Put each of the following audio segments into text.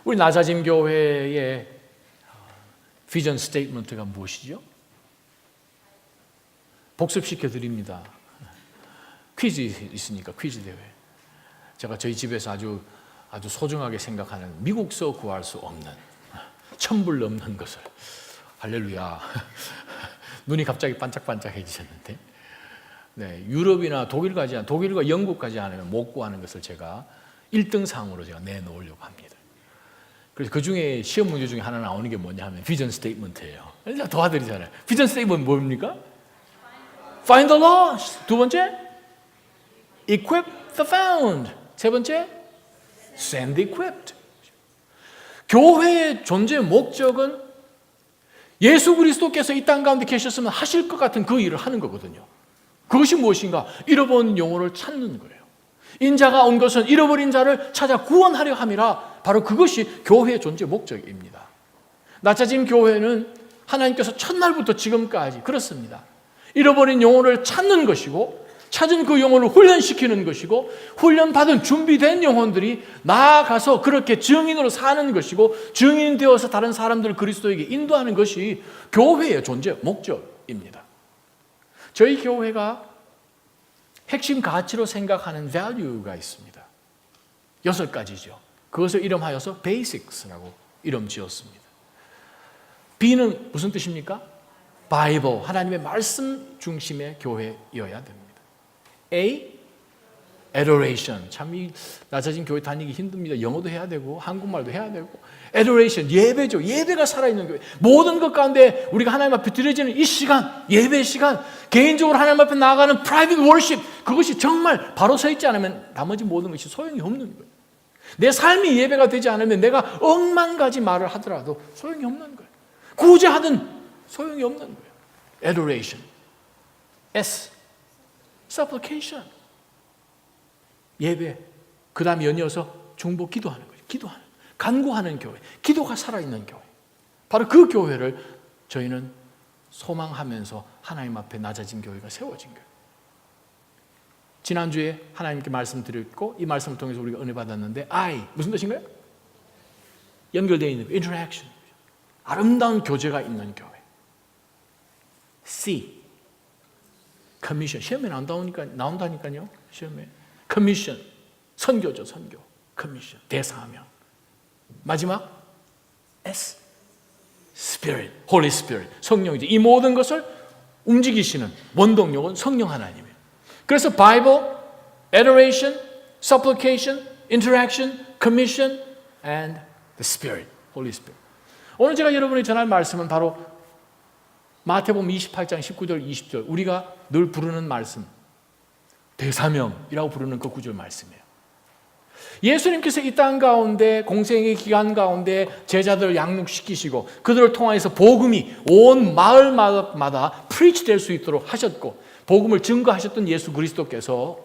우리 나자진 교회의 비전 스테이트먼트가 무엇이죠? 복습시켜 드립니다. 퀴즈 있으니까 퀴즈 대회. 제가 저희 집에서 아주 소중하게 생각하는 미국서 구할 수 없는 1000불 넘는 것을, 할렐루야, 눈이 갑자기 반짝반짝해지셨는데, 네, 유럽이나 독일과 영국 가지 않으면 못 구하는 것을 제가 1등 상으로 제가 내놓으려고 합니다. 그래서 그 중에 시험 문제 중에 하나 나오는 게 뭐냐 하면 비전 스테이트먼트예요. 제가 도와드리잖아요. 비전 스테이트먼트 뭡니까? Find the lost. 두 번째, equip the found. 세 번째, send the equipped. 교회의 존재 목적은 예수 그리스도께서 이 땅 가운데 계셨으면 하실 것 같은 그 일을 하는 거거든요. 그것이 무엇인가? 잃어버린 영혼을 찾는 거예요. 인자가 온 것은 잃어버린 자를 찾아 구원하려 함이라. 바로 그것이 교회의 존재 목적입니다. 나자진 교회는 하나님께서 첫날부터 지금까지 그렇습니다. 잃어버린 영혼을 찾는 것이고, 찾은 그 영혼을 훈련시키는 것이고, 훈련받은 준비된 영혼들이 나아가서 그렇게 증인으로 사는 것이고, 증인 되어서 다른 사람들을 그리스도에게 인도하는 것이 교회의 존재 목적입니다. 저희 교회가 핵심 가치로 생각하는 value가 있습니다. 6가지죠. 그것을 이름하여서 basics라고 이름 지었습니다. B는 무슨 뜻입니까? 바이블, 하나님의 말씀 중심의 교회여야 됩니다. A, adoration. 참 이 낮아진 교회 다니기 힘듭니다. 영어도 해야 되고 한국말도 해야 되고. adoration, 예배죠. 예배가 살아있는 교회. 모든 것 가운데 우리가 하나님 앞에 드려지는 이 시간, 예배 시간, 개인적으로 하나님 앞에 나아가는 private worship, 그것이 정말 바로 서 있지 않으면 나머지 모든 것이 소용이 없는 거예요. 내 삶이 예배가 되지 않으면 내가 억만 가지 말을 하더라도 소용이 없는 거예요. 구제하든 소용이 없는 거예요. adoration. S, supplication. 예배. 그 다음에 연이어서 중보 기도하는 거예요. 기도하는, 간구하는 교회. 기도가 살아있는 교회. 바로 그 교회를 저희는 소망하면서 하나님 앞에 낮아진 교회가 세워진 거예요. 지난주에 하나님께 말씀드렸고, 이 말씀을 통해서 우리가 은혜 받았는데, I, 무슨 뜻인가요? 연결되어 있는 interaction. 아름다운 교제가 있는 교회. C, commission. 시험에 나온다니까요. 시험에. commission. 선교죠, 선교. commission. 대사하며. 마지막, S, Spirit. Holy Spirit. 성령이죠. 이 모든 것을 움직이시는 원동력은 성령 하나님이에요. 그래서 Bible, adoration, supplication, interaction, commission, and the Spirit, Holy Spirit. 오늘 제가 여러분이 전할 말씀은 바로 마태복음 28장 19절 20절, 우리가 늘 부르는 말씀, 대사명이라고 부르는 그 구절 말씀이에요. 예수님께서 이 땅 가운데 공생의 기간 가운데 제자들을 양육시키시고 그들을 통하여서 복음이 온 마을마다 프리치 될 수 있도록 하셨고, 복음을 증거하셨던 예수 그리스도께서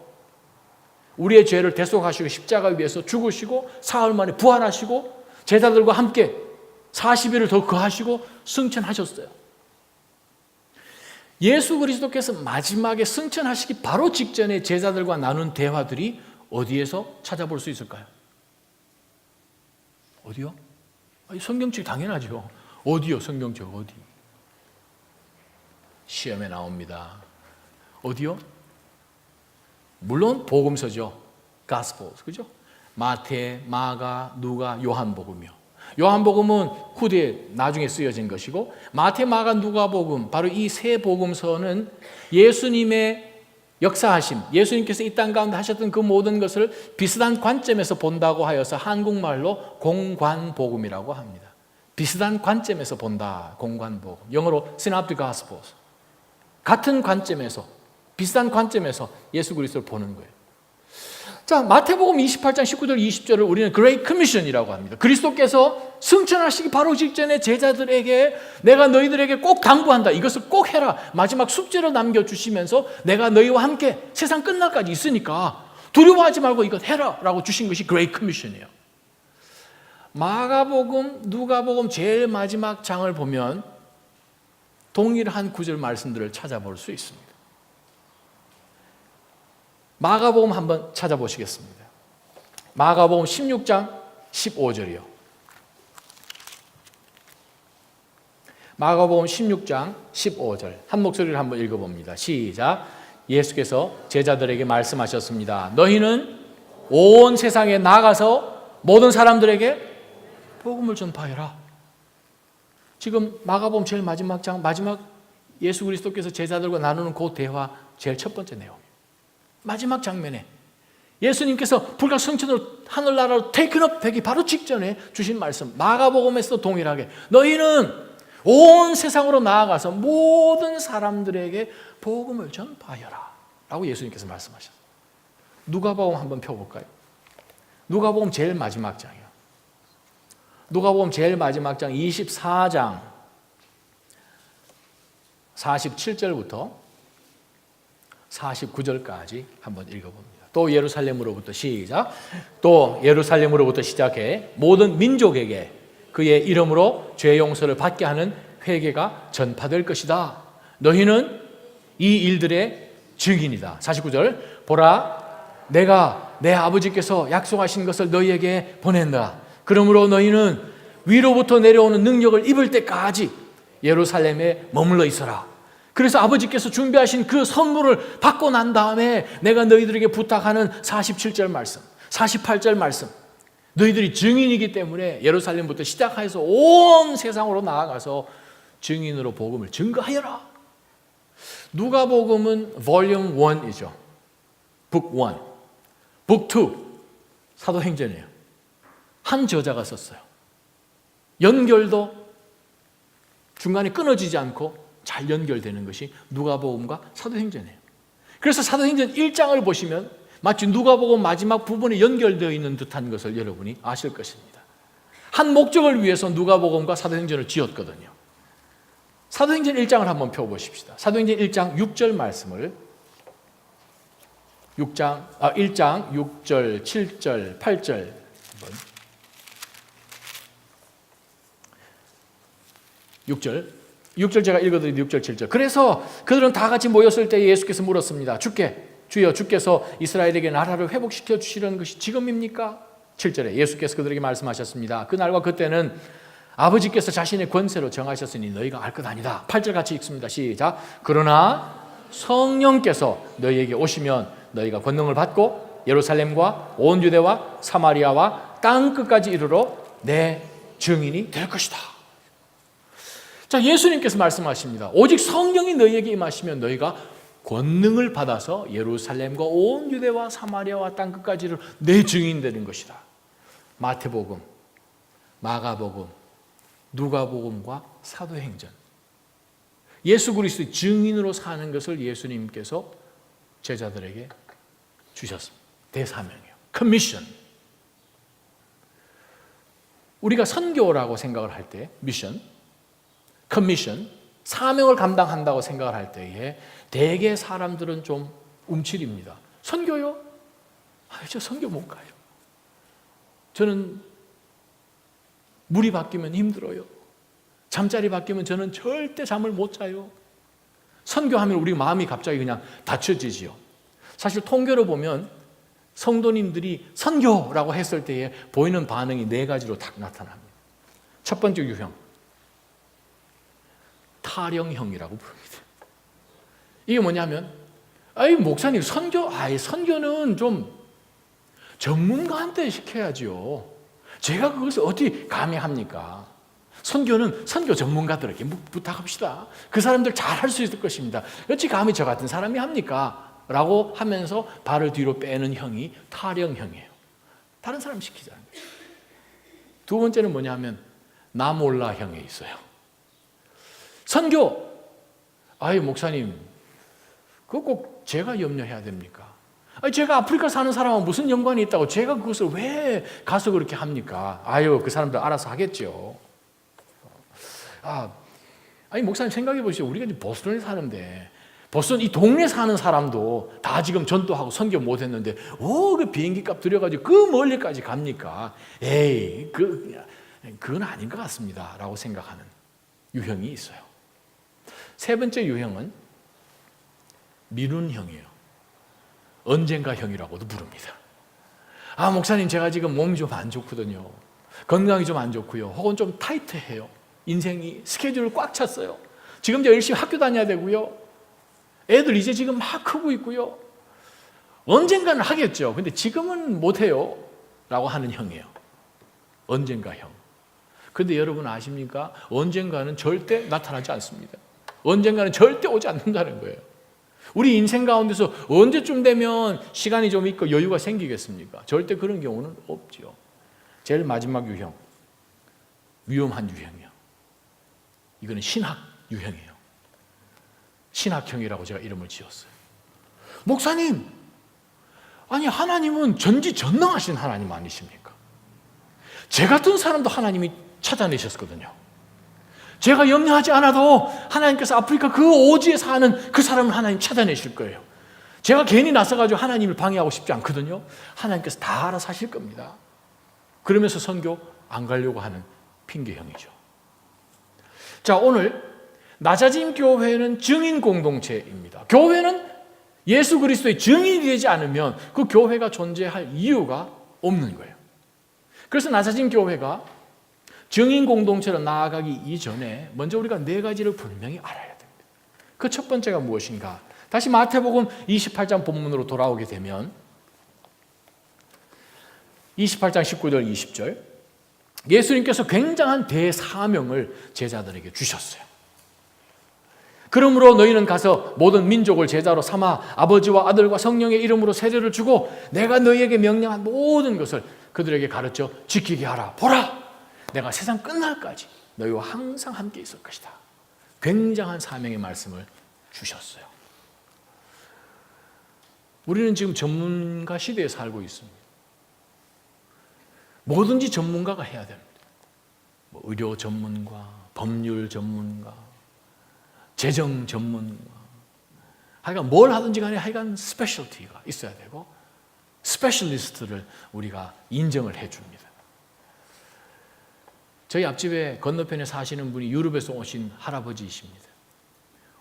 우리의 죄를 대속하시고 십자가 위에서 죽으시고 사흘 만에 부활하시고 제자들과 함께 40일을 더 거하시고 승천하셨어요. 예수 그리스도께서 마지막에 승천하시기 바로 직전에 제자들과 나눈 대화들이 어디에서 찾아볼 수 있을까요? 어디요? 성경책 당연하죠. 어디요? 성경책 어디? 시험에 나옵니다. 어디요? 물론 복음서죠. Gospels, 그죠? 마태, 마가, 누가, 요한복음이요. 요한복음은 후대에 나중에 쓰여진 것이고, 마태, 마가, 누가복음, 바로 이 세 복음서는 예수님의 역사하심, 예수님께서 이 땅 가운데 하셨던 그 모든 것을 비슷한 관점에서 본다고 하여서 한국말로 공관복음이라고 합니다. 비슷한 관점에서 본다, 공관복음. 영어로 synoptic gospels. 같은 관점에서, 비슷한 관점에서 예수 그리스도를 보는 거예요. 자, 마태복음 28장 19절 20절을 우리는 Great Commission이라고 합니다. 그리스도께서 승천하시기 바로 직전에 제자들에게 내가 너희들에게 꼭 당부한다. 이것을 꼭 해라. 마지막 숙제로 남겨주시면서 내가 너희와 함께 세상 끝날까지 있으니까 두려워하지 말고 이것 해라 라고 주신 것이 Great Commission이에요. 마가복음, 누가복음 제일 마지막 장을 보면 동일한 구절 말씀들을 찾아볼 수 있습니다. 마가복음 한번 찾아보시겠습니다. 마가복음 16장 15절이요. 마가복음 16장 15절 한 목소리를 한번 읽어봅니다. 시작. 예수께서 제자들에게 말씀하셨습니다. 너희는 온 세상에 나가서 모든 사람들에게 복음을 전파해라. 지금 마가복음 제일 마지막 장, 마지막 예수 그리스도께서 제자들과 나누는 그 대화 제일 첫 번째 내용. 마지막 장면에 예수님께서 불가성천으로 하늘나라로 테이크업 되기 바로 직전에 주신 말씀, 마가복음에서도 동일하게 너희는 온 세상으로 나아가서 모든 사람들에게 복음을 전파하여라 라고 예수님께서 말씀하셨어요. 누가복음 한번 펴볼까요? 누가복음 제일 마지막 장이요. 누가복음 제일 마지막 장 24장 47절부터 49절까지 한번 읽어봅니다. 또 예루살렘으로부터 시작. 또 예루살렘으로부터 시작해 모든 민족에게 그의 이름으로 죄 용서를 받게 하는 회개가 전파될 것이다. 너희는 이 일들의 증인이다. 49절. 보라, 내가 내 아버지께서 약속하신 것을 너희에게 보낸다. 그러므로 너희는 위로부터 내려오는 능력을 입을 때까지 예루살렘에 머물러 있어라. 그래서 아버지께서 준비하신 그 선물을 받고 난 다음에 내가 너희들에게 부탁하는 47절 말씀, 48절 말씀, 너희들이 증인이기 때문에 예루살렘부터 시작해서 온 세상으로 나아가서 증인으로 복음을 증거하여라. 누가복음은 볼륨 1이죠. 북 1. 북 2, 사도행전이에요. 한 저자가 썼어요. 연결도 중간에 끊어지지 않고 잘 연결되는 것이 누가복음과 사도행전이에요. 그래서 사도행전 1장을 보시면 마치 누가복음 마지막 부분에 연결되어 있는 듯한 것을 여러분이 아실 것입니다. 한 목적을 위해서 누가복음과 사도행전을 지었거든요. 사도행전 1장을 한번 펴보십시다. 사도행전 1장 6절 말씀을 1장 6절, 7절, 8절 한번 6절 제가 읽어드린 6절, 7절. 그래서 그들은 다 같이 모였을 때 예수께서 물었습니다. 주여 주께서 이스라엘에게 나라를 회복시켜 주시려는 것이 지금입니까? 7절에 예수께서 그들에게 말씀하셨습니다. 그날과 그때는 아버지께서 자신의 권세로 정하셨으니 너희가 알 것 아니다. 8절 같이 읽습니다. 시작. 그러나 성령께서 너희에게 오시면 너희가 권능을 받고 예루살렘과 온 유대와 사마리아와 땅 끝까지 이르러 내 증인이 될 것이다. 자, 예수님께서 말씀하십니다. 오직 성령이 너희에게 임하시면 너희가 권능을 받아서 예루살렘과 온 유대와 사마리아와 땅 끝까지를 내 증인 되는 것이다. 마태복음, 마가복음, 누가복음과 사도행전. 예수 그리스도의 증인으로 사는 것을 예수님께서 제자들에게 주셨습니다. 대사명이에요. 커미션. 우리가 선교라고 생각을 할 때 미션, 커미션, 사명을 감당한다고 생각을 할 때에 대개 사람들은 좀 움츠립니다. 선교요? 저 선교 못 가요. 저는 물이 바뀌면 힘들어요. 잠자리 바뀌면 저는 절대 잠을 못 자요. 선교하면 우리 마음이 갑자기 그냥 닫혀지지요. 사실 통계로 보면 성도님들이 선교라고 했을 때에 보이는 반응이 4가지로 딱 나타납니다. 첫 번째 유형, 타령형이라고 부릅니다. 이게 뭐냐면, 목사님 선교는 좀 전문가한테 시켜야지요. 제가 그것을 어떻게 감히 합니까? 선교는 선교 전문가들에게 부탁합시다. 그 사람들 잘 할 수 있을 것입니다. 어찌 감히 저 같은 사람이 합니까? 라고 하면서 발을 뒤로 빼는 형이 타령형이에요. 다른 사람 시키자는 거예요. 두 번째는 뭐냐면 나 몰라형에 있어요. 선교, 목사님, 그거 꼭 제가 염려해야 됩니까? 제가 아프리카 사는 사람하고 무슨 연관이 있다고 제가 그것을 왜 가서 그렇게 합니까? 그 사람들 알아서 하겠죠. 목사님 생각해 보시죠. 우리가 지금 보스턴에 사는데, 보스턴 이 동네 사는 사람도 다 지금 전도하고 선교 못 했는데, 그 비행기 값 들여가지고 그 멀리까지 갑니까? 그건 아닌 것 같습니다. 라고 생각하는 유형이 있어요. 세 번째 유형은 미룬형이에요. 언젠가형이라고도 부릅니다. 목사님 제가 지금 몸이 좀 안 좋거든요. 건강이 좀 안 좋고요. 혹은 좀 타이트해요. 인생이 스케줄을 꽉 찼어요. 지금 이제 열심히 학교 다녀야 되고요. 애들 이제 지금 막 크고 있고요. 언젠가는 하겠죠. 근데 지금은 못해요. 라고 하는 형이에요. 언젠가 형. 근데 여러분 아십니까? 언젠가는 절대 나타나지 않습니다. 언젠가는 절대 오지 않는다는 거예요. 우리 인생 가운데서 언제쯤 되면 시간이 좀 있고 여유가 생기겠습니까? 절대 그런 경우는 없죠. 제일 마지막 유형. 위험한 유형이요. 이거는 신학 유형이에요. 신학형이라고 제가 이름을 지었어요. 목사님, 아니 하나님은 전지전능하신 하나님 아니십니까? 제 같은 사람도 하나님이 찾아내셨거든요. 제가 염려하지 않아도 하나님께서 아프리카 그 오지에 사는 그 사람을 하나님 찾아내실 거예요. 제가 괜히 나서가지고 하나님을 방해하고 싶지 않거든요. 하나님께서 다 알아서 하실 겁니다. 그러면서 선교 안 가려고 하는 핑계형이죠. 자, 오늘 낮아진 교회는 증인 공동체입니다. 교회는 예수 그리스도의 증인이 되지 않으면 그 교회가 존재할 이유가 없는 거예요. 그래서 낮아진 교회가 증인 공동체로 나아가기 이전에 먼저 우리가 네 가지를 분명히 알아야 됩니다. 그 첫 번째가 무엇인가? 다시 마태복음 28장 본문으로 돌아오게 되면 28장 19절 20절 예수님께서 굉장한 대사명을 제자들에게 주셨어요. 그러므로 너희는 가서 모든 민족을 제자로 삼아 아버지와 아들과 성령의 이름으로 세례를 주고 내가 너희에게 명령한 모든 것을 그들에게 가르쳐 지키게 하라. 보라! 내가 세상 끝날까지 너희와 항상 함께 있을 것이다. 굉장한 사명의 말씀을 주셨어요. 우리는 지금 전문가 시대에 살고 있습니다. 뭐든지 전문가가 해야 됩니다. 의료 전문가, 법률 전문가, 재정 전문가. 하여간 뭘 하든지 간에 하여간 스페셜티가 있어야 되고 스페셜리스트를 우리가 인정을 해줍니다. 저희 앞집에 건너편에 사시는 분이 유럽에서 오신 할아버지이십니다.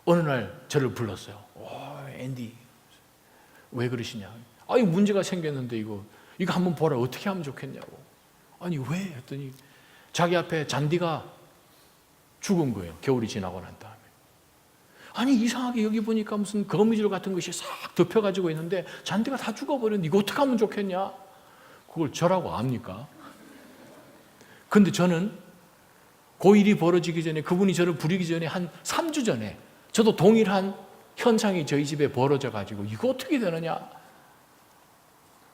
어느 날 저를 불렀어요. 앤디, 왜 그러시냐? 아니 문제가 생겼는데 이거 한번 보라. 어떻게 하면 좋겠냐고. 아니 왜? 했더니 자기 앞에 잔디가 죽은 거예요. 겨울이 지나고 난 다음에. 아니 이상하게 여기 보니까 무슨 거미줄 같은 것이 싹 덮여가지고 있는데 잔디가 다 죽어버렸는데 이거 어떻게 하면 좋겠냐? 그걸 저라고 압니까? 근데 저는 그 일이 벌어지기 전에 그분이 저를 부리기 전에 한 3주 전에 저도 동일한 현상이 저희 집에 벌어져 가지고 이거 어떻게 되느냐?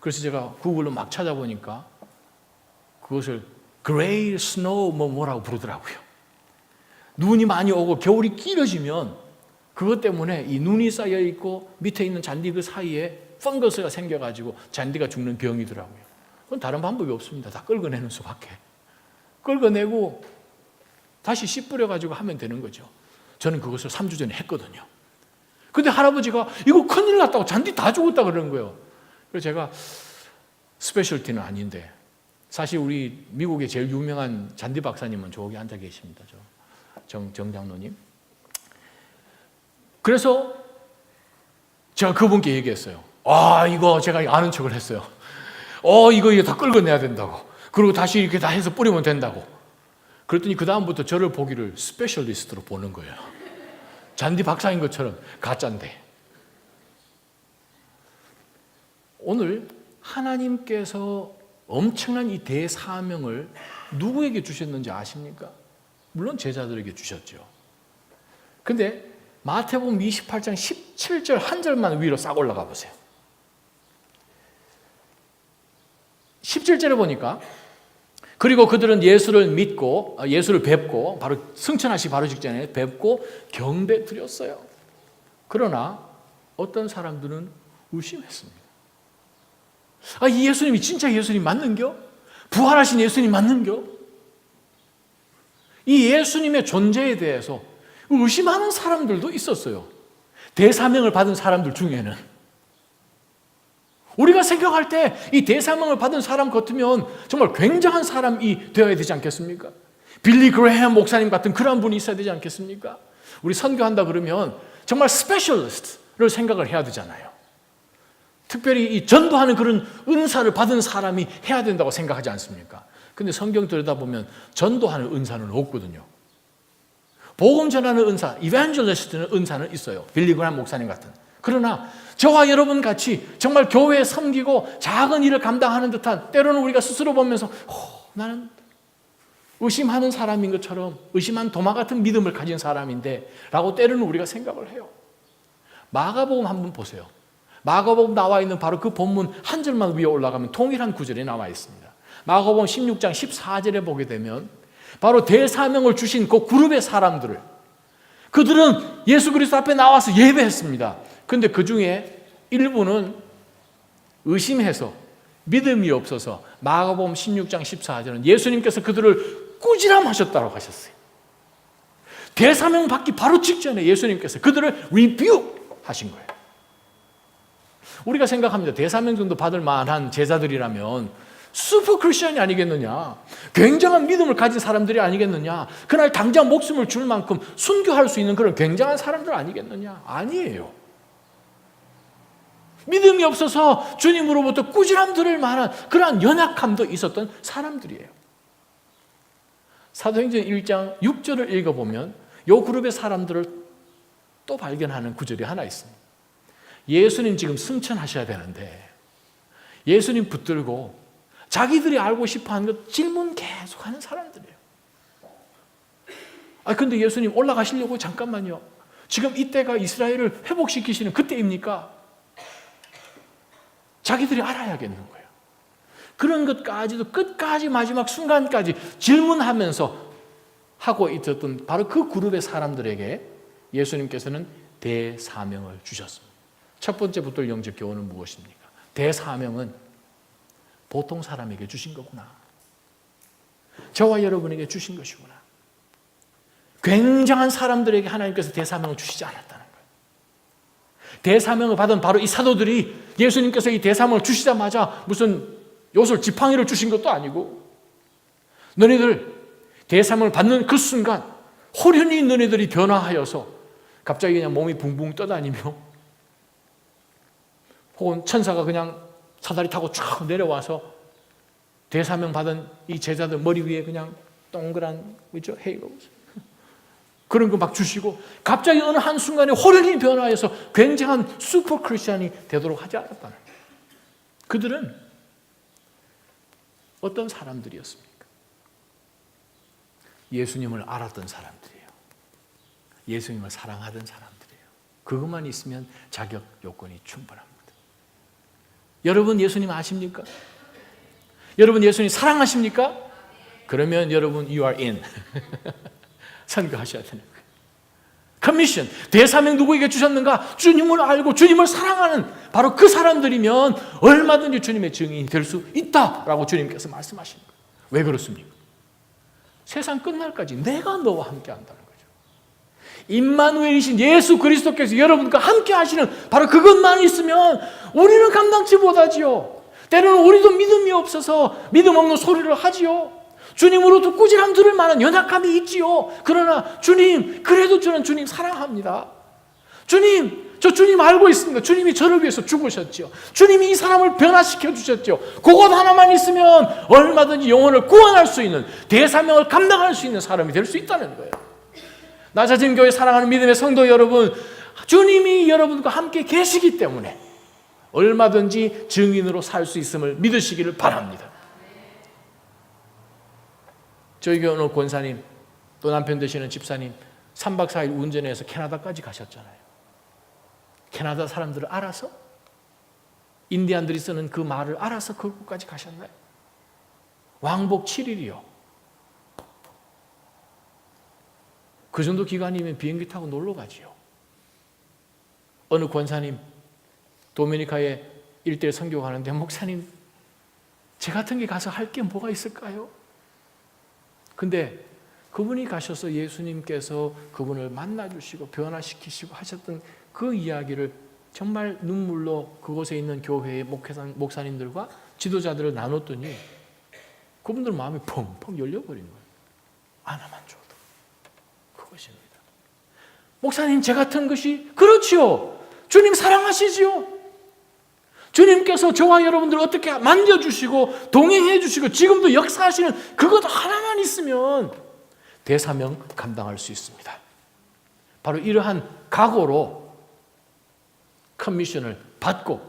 그래서 제가 구글로 막 찾아보니까 그것을 Great Snow 뭐라고 부르더라고요. 눈이 많이 오고 겨울이 길어지면 그것 때문에 이 눈이 쌓여 있고 밑에 있는 잔디 그 사이에 펑거스가 생겨가지고 잔디가 죽는 병이더라고요. 그건 다른 방법이 없습니다. 다 긁어내는 수밖에. 긁어내고 다시 씨 뿌려가지고 하면 되는 거죠. 저는 그것을 3주 전에 했거든요. 근데 할아버지가 이거 큰일 났다고 잔디 다 죽었다 그러는 거예요. 그래서 제가 스페셜티는 아닌데 사실 우리 미국의 제일 유명한 잔디 박사님은 저기 앉아 계십니다. 정 장로님. 그래서 제가 그분께 얘기했어요. 이거 제가 아는 척을 했어요. 이거 다 긁어내야 된다고. 그리고 다시 이렇게 다 해서 뿌리면 된다고. 그랬더니 그 다음부터 저를 보기를 스페셜리스트로 보는 거예요. 잔디 박사인 것처럼 가짜인데. 오늘 하나님께서 엄청난 이 대사명을 누구에게 주셨는지 아십니까? 물론 제자들에게 주셨죠. 근데 마태복음 28장 17절 한 절만 위로 싹 올라가 보세요. 17절에 보니까 그리고 그들은 예수를 믿고 예수를 뵙고 바로 승천하시 바로 직전에 뵙고 경배 드렸어요. 그러나 어떤 사람들은 의심했습니다. 이 예수님이 진짜 예수님 맞는겨? 부활하신 예수님 맞는겨? 이 예수님의 존재에 대해서 의심하는 사람들도 있었어요. 대사명을 받은 사람들 중에는. 우리가 생각할 때 이 대사명을 받은 사람 같으면 정말 굉장한 사람이 되어야 되지 않겠습니까? 빌리 그레이엄 목사님 같은 그런 분이 있어야 되지 않겠습니까? 우리 선교한다 그러면 정말 스페셜리스트를 생각을 해야 되잖아요. 특별히 이 전도하는 그런 은사를 받은 사람이 해야 된다고 생각하지 않습니까? 근데 성경 들여다보면 전도하는 은사는 없거든요. 복음 전하는 은사, 이벤젤리스트는 은사는 있어요. 빌리그람 목사님 같은. 그러나 저와 여러분 같이 정말 교회에 섬기고 작은 일을 감당하는 듯한, 때로는 우리가 스스로 보면서 나는 의심하는 사람인 것처럼, 의심한 도마 같은 믿음을 가진 사람인데 라고 때로는 우리가 생각을 해요. 마가복음 한번 보세요. 마가복음 나와 있는 바로 그 본문 한 절만 위에 올라가면 동일한 구절이 나와 있습니다. 마가복음 16장 14절에 보게 되면 바로 대사명을 주신 그 그룹의 사람들을, 그들은 예수 그리스도 앞에 나와서 예배했습니다. 그런데 그 중에 일부는 의심해서 믿음이 없어서 마가복음 16장 14절은 예수님께서 그들을 꾸지람하셨다고 하셨어요. 대사명 받기 바로 직전에 예수님께서 그들을 리뷰 하신 거예요. 우리가 생각합니다. 대사명 정도 받을 만한 제자들이라면 슈퍼 크리스천이 아니겠느냐, 굉장한 믿음을 가진 사람들이 아니겠느냐, 그날 당장 목숨을 줄 만큼 순교할 수 있는 그런 굉장한 사람들 아니겠느냐. 아니에요. 믿음이 없어서 주님으로부터 꾸지람 들을 만한 그러한 연약함도 있었던 사람들이에요. 사도행전 1장 6절을 읽어보면 이 그룹의 사람들을 또 발견하는 구절이 하나 있습니다. 예수님 지금 승천하셔야 되는데 예수님 붙들고 자기들이 알고 싶어하는 것 질문 계속하는 사람들이에요. 근데 예수님 올라가시려고 잠깐만요. 지금 이때가 이스라엘을 회복시키시는 그때입니까? 자기들이 알아야겠는 거예요. 그런 것까지도 끝까지 마지막 순간까지 질문하면서 하고 있었던 바로 그 그룹의 사람들에게 예수님께서는 대사명을 주셨습니다. 첫 번째 붙들 영적 교훈은 무엇입니까? 대사명은 보통 사람에게 주신 거구나. 저와 여러분에게 주신 것이구나. 굉장한 사람들에게 하나님께서 대사명을 주시지 않았다는 거예요. 대사명을 받은 바로 이 사도들이 예수님께서 이 대사명을 주시자마자 무슨 요술 지팡이를 주신 것도 아니고, 너희들 대사명을 받는 그 순간 호련히 너희들이 변화하여서 갑자기 그냥 몸이 붕붕 떠다니며, 혹은 천사가 그냥 사다리 타고 쫙 내려와서 대사명 받은 이 제자들 머리 위에 그냥 동그란 그죠? 헤이가 그런 거 막 주시고, 갑자기 어느 한순간에 호련히 변화해서 굉장한 슈퍼 크리스천이 되도록 하지 않았다는 거예요. 그들은 어떤 사람들이었습니까? 예수님을 알았던 사람들이에요. 예수님을 사랑하던 사람들이에요. 그것만 있으면 자격 요건이 충분합니다. 여러분 예수님 아십니까? 여러분 예수님 사랑하십니까? 그러면 여러분 you are in. 선거하셔야 되는 거예요. 커미션, 대사명 누구에게 주셨는가? 주님을 알고 주님을 사랑하는 바로 그 사람들이면 얼마든지 주님의 증인이 될 수 있다라고 주님께서 말씀하시는 거예요. 왜 그렇습니까? 세상 끝날까지 내가 너와 함께 한다는 거죠. 임마누엘이신 예수 그리스도께서 여러분과 함께 하시는 바로 그것만 있으면 우리는 감당치 못하지요. 때로는 우리도 믿음이 없어서 믿음 없는 소리를 하지요. 주님으로부터 꾸지람 들을 만한 연약함이 있지요. 그러나 주님, 그래도 저는 주님 사랑합니다. 주님, 저 주님 알고 있습니다. 주님이 저를 위해서 죽으셨죠. 주님이 이 사람을 변화시켜 주셨죠. 그것 하나만 있으면 얼마든지 영혼을 구원할 수 있는, 대사명을 감당할 수 있는 사람이 될 수 있다는 거예요. 나자진 교회 사랑하는 믿음의 성도 여러분, 주님이 여러분과 함께 계시기 때문에 얼마든지 증인으로 살 수 있음을 믿으시기를 바랍니다. 저희 교회 오늘 권사님, 또 남편 되시는 집사님 3박 4일 운전해서 캐나다까지 가셨잖아요. 캐나다 사람들을 알아서, 인디안들이 쓰는 그 말을 알아서 그곳까지 가셨나요? 왕복 7일이요. 그 정도 기간이면 비행기 타고 놀러 가지요. 어느 권사님 도미니카에 일대일 선교 가는데, 목사님 제 같은 게 가서 할 게 뭐가 있을까요? 근데 그분이 가셔서 예수님께서 그분을 만나주시고 변화시키시고 하셨던 그 이야기를 정말 눈물로 그곳에 있는 교회의 목사님들과 지도자들을 나눴더니 그분들 마음이 펑펑 열려버린 거예요. 하나만 줘도 그것입니다. 목사님 제 같은 것이, 그렇지요. 주님 사랑하시지요. 주님께서 저와 여러분들을 어떻게 만져주시고 동행해 주시고 지금도 역사하시는 그것 하나만 있으면 대사명 감당할 수 있습니다. 바로 이러한 각오로 커미션을 받고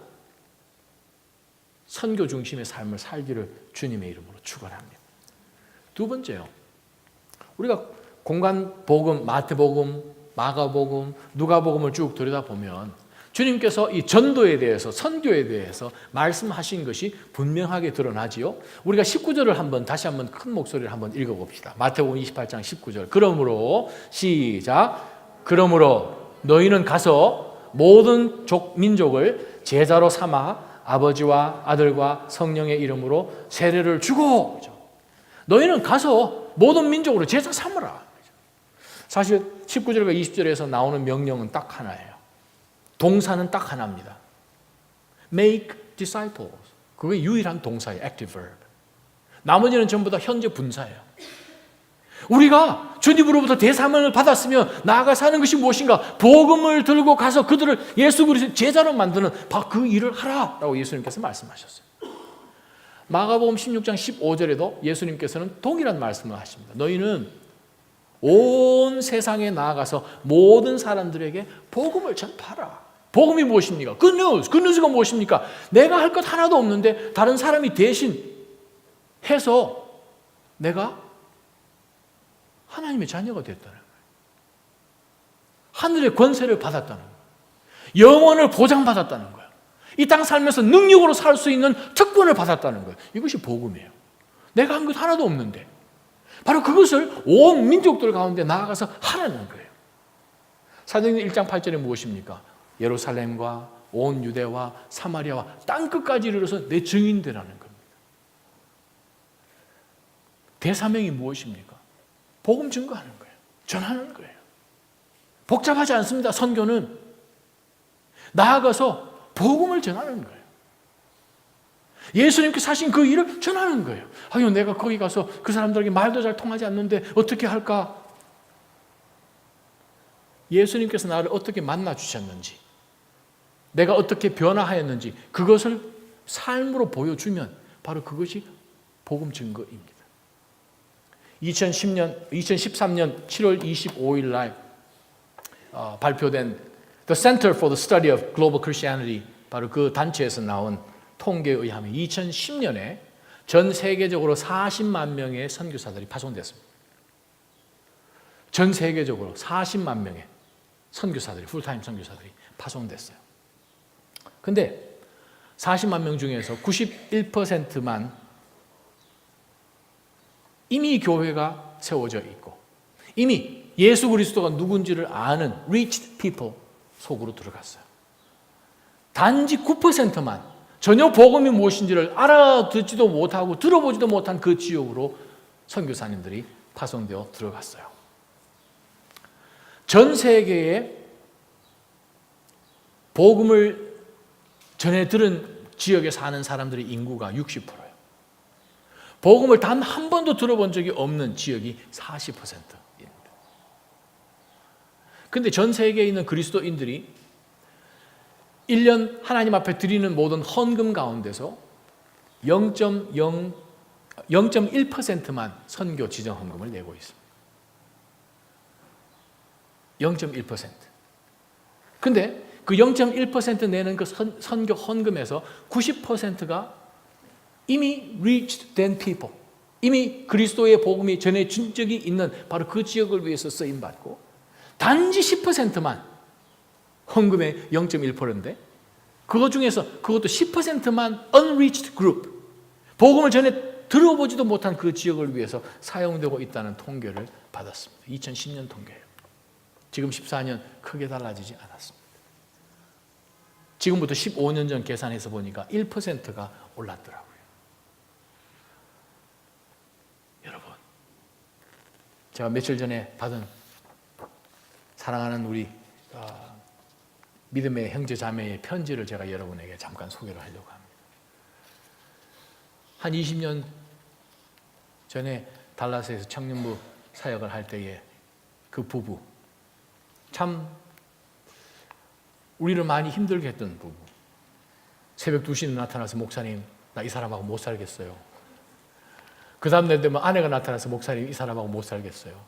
선교 중심의 삶을 살기를 주님의 이름으로 축원합니다. 두 번째요. 우리가 공간 복음, 마태복음, 마가복음, 누가복음을 쭉 들여다보면 주님께서 이 전도에 대해서, 선교에 대해서 말씀하신 것이 분명하게 드러나지요. 우리가 19절을 다시 한번 큰 목소리를 한번 읽어봅시다. 마태복음 28장 19절. 그러므로 시작. 그러므로 너희는 가서 모든 민족을 제자로 삼아 아버지와 아들과 성령의 이름으로 세례를 주고, 너희는 가서 모든 민족으로 제자 삼으라. 사실 19절과 20절에서 나오는 명령은 딱 하나예요. 동사는 딱 하나입니다. Make disciples. 그게 유일한 동사예요. active verb. 나머지는 전부 다 현재 분사예요. 우리가 주님으로부터 대사명을 받았으면 나아가 사는 것이 무엇인가? 복음을 들고 가서 그들을 예수 그리스도의 제자로 만드는 바로 그 일을 하라라고 예수님께서 말씀하셨어요. 마가복음 16장 15절에도 예수님께서는 동일한 말씀을 하십니다. 너희는 온 세상에 나아가서 모든 사람들에게 복음을 전파하라. 복음이 무엇입니까? Good news. Good news가 무엇입니까? 내가 할 것 하나도 없는데 다른 사람이 대신 해서 내가 하나님의 자녀가 됐다는 거예요. 하늘의 권세를 받았다는 거예요. 영원을 보장받았다는 거예요. 이 땅 살면서 능력으로 살 수 있는 특권을 받았다는 거예요. 이것이 복음이에요. 내가 한 것 하나도 없는데 바로 그것을 온 민족들 가운데 나아가서 하라는 거예요. 사도행전 1장 8절에 무엇입니까? 예루살렘과 온 유대와 사마리아와 땅끝까지 이르러서 내 증인 되라는 겁니다. 대사명이 무엇입니까? 복음 증거하는 거예요. 전하는 거예요. 복잡하지 않습니다. 선교는 나아가서 복음을 전하는 거예요. 예수님께서 하신 그 일을 전하는 거예요. 아유, 내가 거기 가서 그 사람들에게 말도 잘 통하지 않는데 어떻게 할까? 예수님께서 나를 어떻게 만나 주셨는지, 내가 어떻게 변화하였는지 그것을 삶으로 보여주면 바로 그것이 복음 증거입니다. 2013년 7월 25일 날 발표된 The Center for the Study of Global Christianity, 바로 그 단체에서 나온 통계에 의하면 2010년에 전 세계적으로 40만 명의 선교사들이 파송됐습니다. 전 세계적으로 40만 명의 선교사들이, 풀타임 선교사들이 파송됐어요. 근데 40만 명 중에서 91%만 이미 교회가 세워져 있고 이미 예수 그리스도가 누군지를 아는 reached people 속으로 들어갔어요. 단지 9%만 전혀 복음이 무엇인지를 알아듣지도 못하고 들어보지도 못한 그 지역으로 선교사님들이 파송되어 들어갔어요. 전 세계에 복음을 전해 들은 지역에 사는 사람들의 인구가 60%예요. 복음을 단 한 번도 들어본 적이 없는 지역이 40%입니다. 그런데 전 세계에 있는 그리스도인들이 1년 하나님 앞에 드리는 모든 헌금 가운데서 0.1%만 선교 지정 헌금을 내고 있습니다. 0.1%. 근데 그 0.1% 내는 그 선교 헌금에서 90%가 이미 reached then people, 이미 그리스도의 복음이 전해진 적이 있는 바로 그 지역을 위해서 쓰임받고 단지 10%만 헌금의 0.1%인데 그것 중에서 그것도 10%만 unreached group, 복음을 전에 들어보지도 못한 그 지역을 위해서 사용되고 있다는 통계를 받았습니다. 2010년 통계예요. 지금 14년 크게 달라지지 않았습니다. 지금부터 15년 전 계산해서 보니까 1%가 올랐더라고요. 여러분, 제가 며칠 전에 받은 사랑하는 우리 믿음의 형제 자매의 편지를 제가 여러분에게 잠깐 소개를 하려고 합니다. 한 20년 전에 달라스에서 청년부 사역을 할 때에 그 부부, 참 우리를 많이 힘들게 했던 부부, 새벽 2시에 나타나서 목사님, 나 이 사람하고 못 살겠어요. 그 다음 날 되면 아내가 나타나서 목사님, 이 사람하고 못 살겠어요.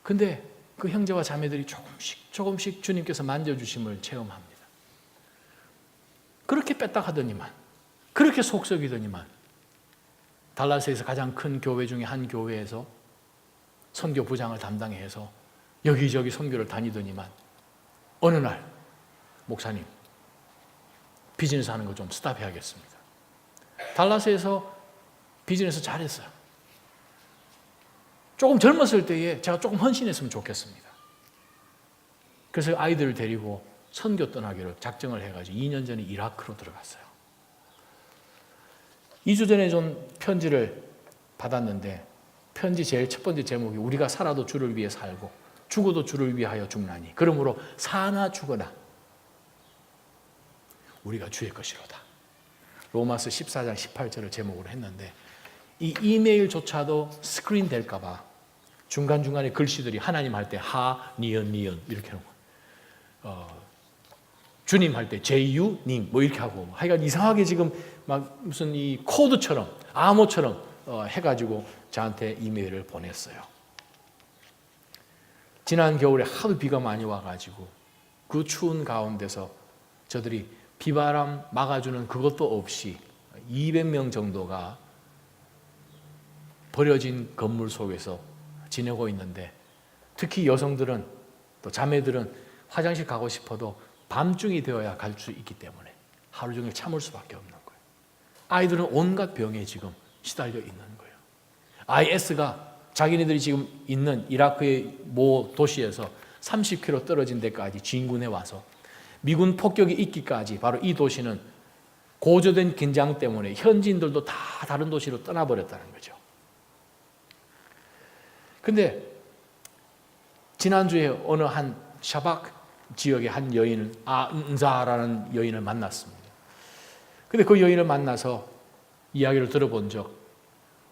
근데 그 형제와 자매들이 조금씩 주님께서 만져주심을 체험합니다. 그렇게 뺐딱하더니만, 그렇게 속썩이더니만 달라스에서 가장 큰 교회 중에 한 교회에서 선교 부장을 담당해서 여기저기 선교를 다니더니만 어느 날 목사님, 비즈니스 하는 거 좀 스탑해야겠습니다. 달라스에서 비즈니스 잘했어요. 조금 젊었을 때에 제가 조금 헌신했으면 좋겠습니다. 그래서 아이들을 데리고 선교 떠나기로 작정을 해가지고 2년 전에 이라크로 들어갔어요. 2주 전에 좀 편지를 받았는데 편지 제일 첫 번째 제목이 우리가 살아도 주를 위해 살고 죽어도 주를 위하여 죽나니 그러므로 사나 죽어나 우리가 주의 것이로다. 로마서 14장 18절을 제목으로 했는데 이 이메일조차도 스크린 될까 봐 중간중간에 글씨들이 하나님 할 때 하, 니은 이렇게 하는 거 주님 할 때 제유, 님 뭐 이렇게 하고 하여간 이상하게 지금 막 무슨 이 코드처럼 암호처럼 해가지고 저한테 이메일을 보냈어요. 지난 겨울에 하도 비가 많이 와가지고 그 추운 가운데서 저들이 비바람 막아주는 그것도 없이 200명 정도가 버려진 건물 속에서 지내고 있는데 특히 여성들은 또 자매들은 화장실 가고 싶어도 밤중이 되어야 갈 수 있기 때문에 하루 종일 참을 수밖에 없는 거예요. 아이들은 온갖 병에 지금 시달려 있는 거예요. IS가 자기네들이 지금 있는 이라크의 모 도시에서 30km 떨어진 데까지 진군해 와서 미군 폭격이 있기까지 바로 이 도시는 고조된 긴장 때문에 현지인들도 다 다른 도시로 떠나버렸다는 거죠. 근데 지난주에 어느 한 샤박 지역의 한 여인을 은자라는 여인을 만났습니다. 근데 그 여인을 만나서 이야기를 들어본 적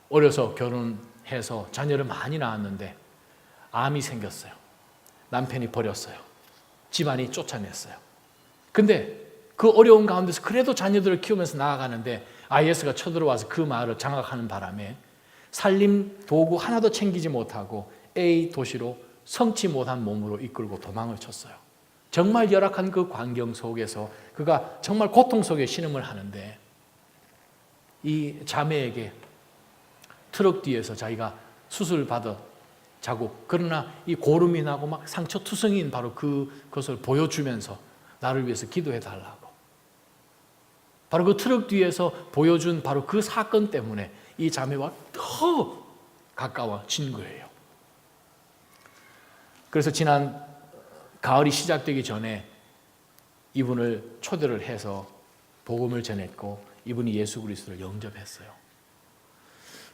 어려서 결혼해서 자녀를 많이 낳았는데 암이 생겼어요. 남편이 버렸어요. 집안이 쫓아냈어요. 근데 그 어려운 가운데서 그래도 자녀들을 키우면서 나아가는데 IS가 쳐들어와서 그 마을을 장악하는 바람에 살림 도구 하나도 챙기지 못하고 A 도시로 성치 못한 몸으로 이끌고 도망을 쳤어요. 정말 열악한 그 환경 속에서 그가 정말 고통 속에 신음을 하는데 이 자매에게 트럭 뒤에서 자기가 수술 받아 자국 그러나 이 고름이 나고 막 상처투성인 바로 그것을 보여주면서 나를 위해서 기도해 달라고 바로 그 트럭 뒤에서 보여준 바로 그 사건 때문에 이 자매와 더 가까워진 거예요. 그래서 지난 가을이 시작되기 전에 이분을 초대를 해서 복음을 전했고 이분이 예수 그리스도를 영접했어요.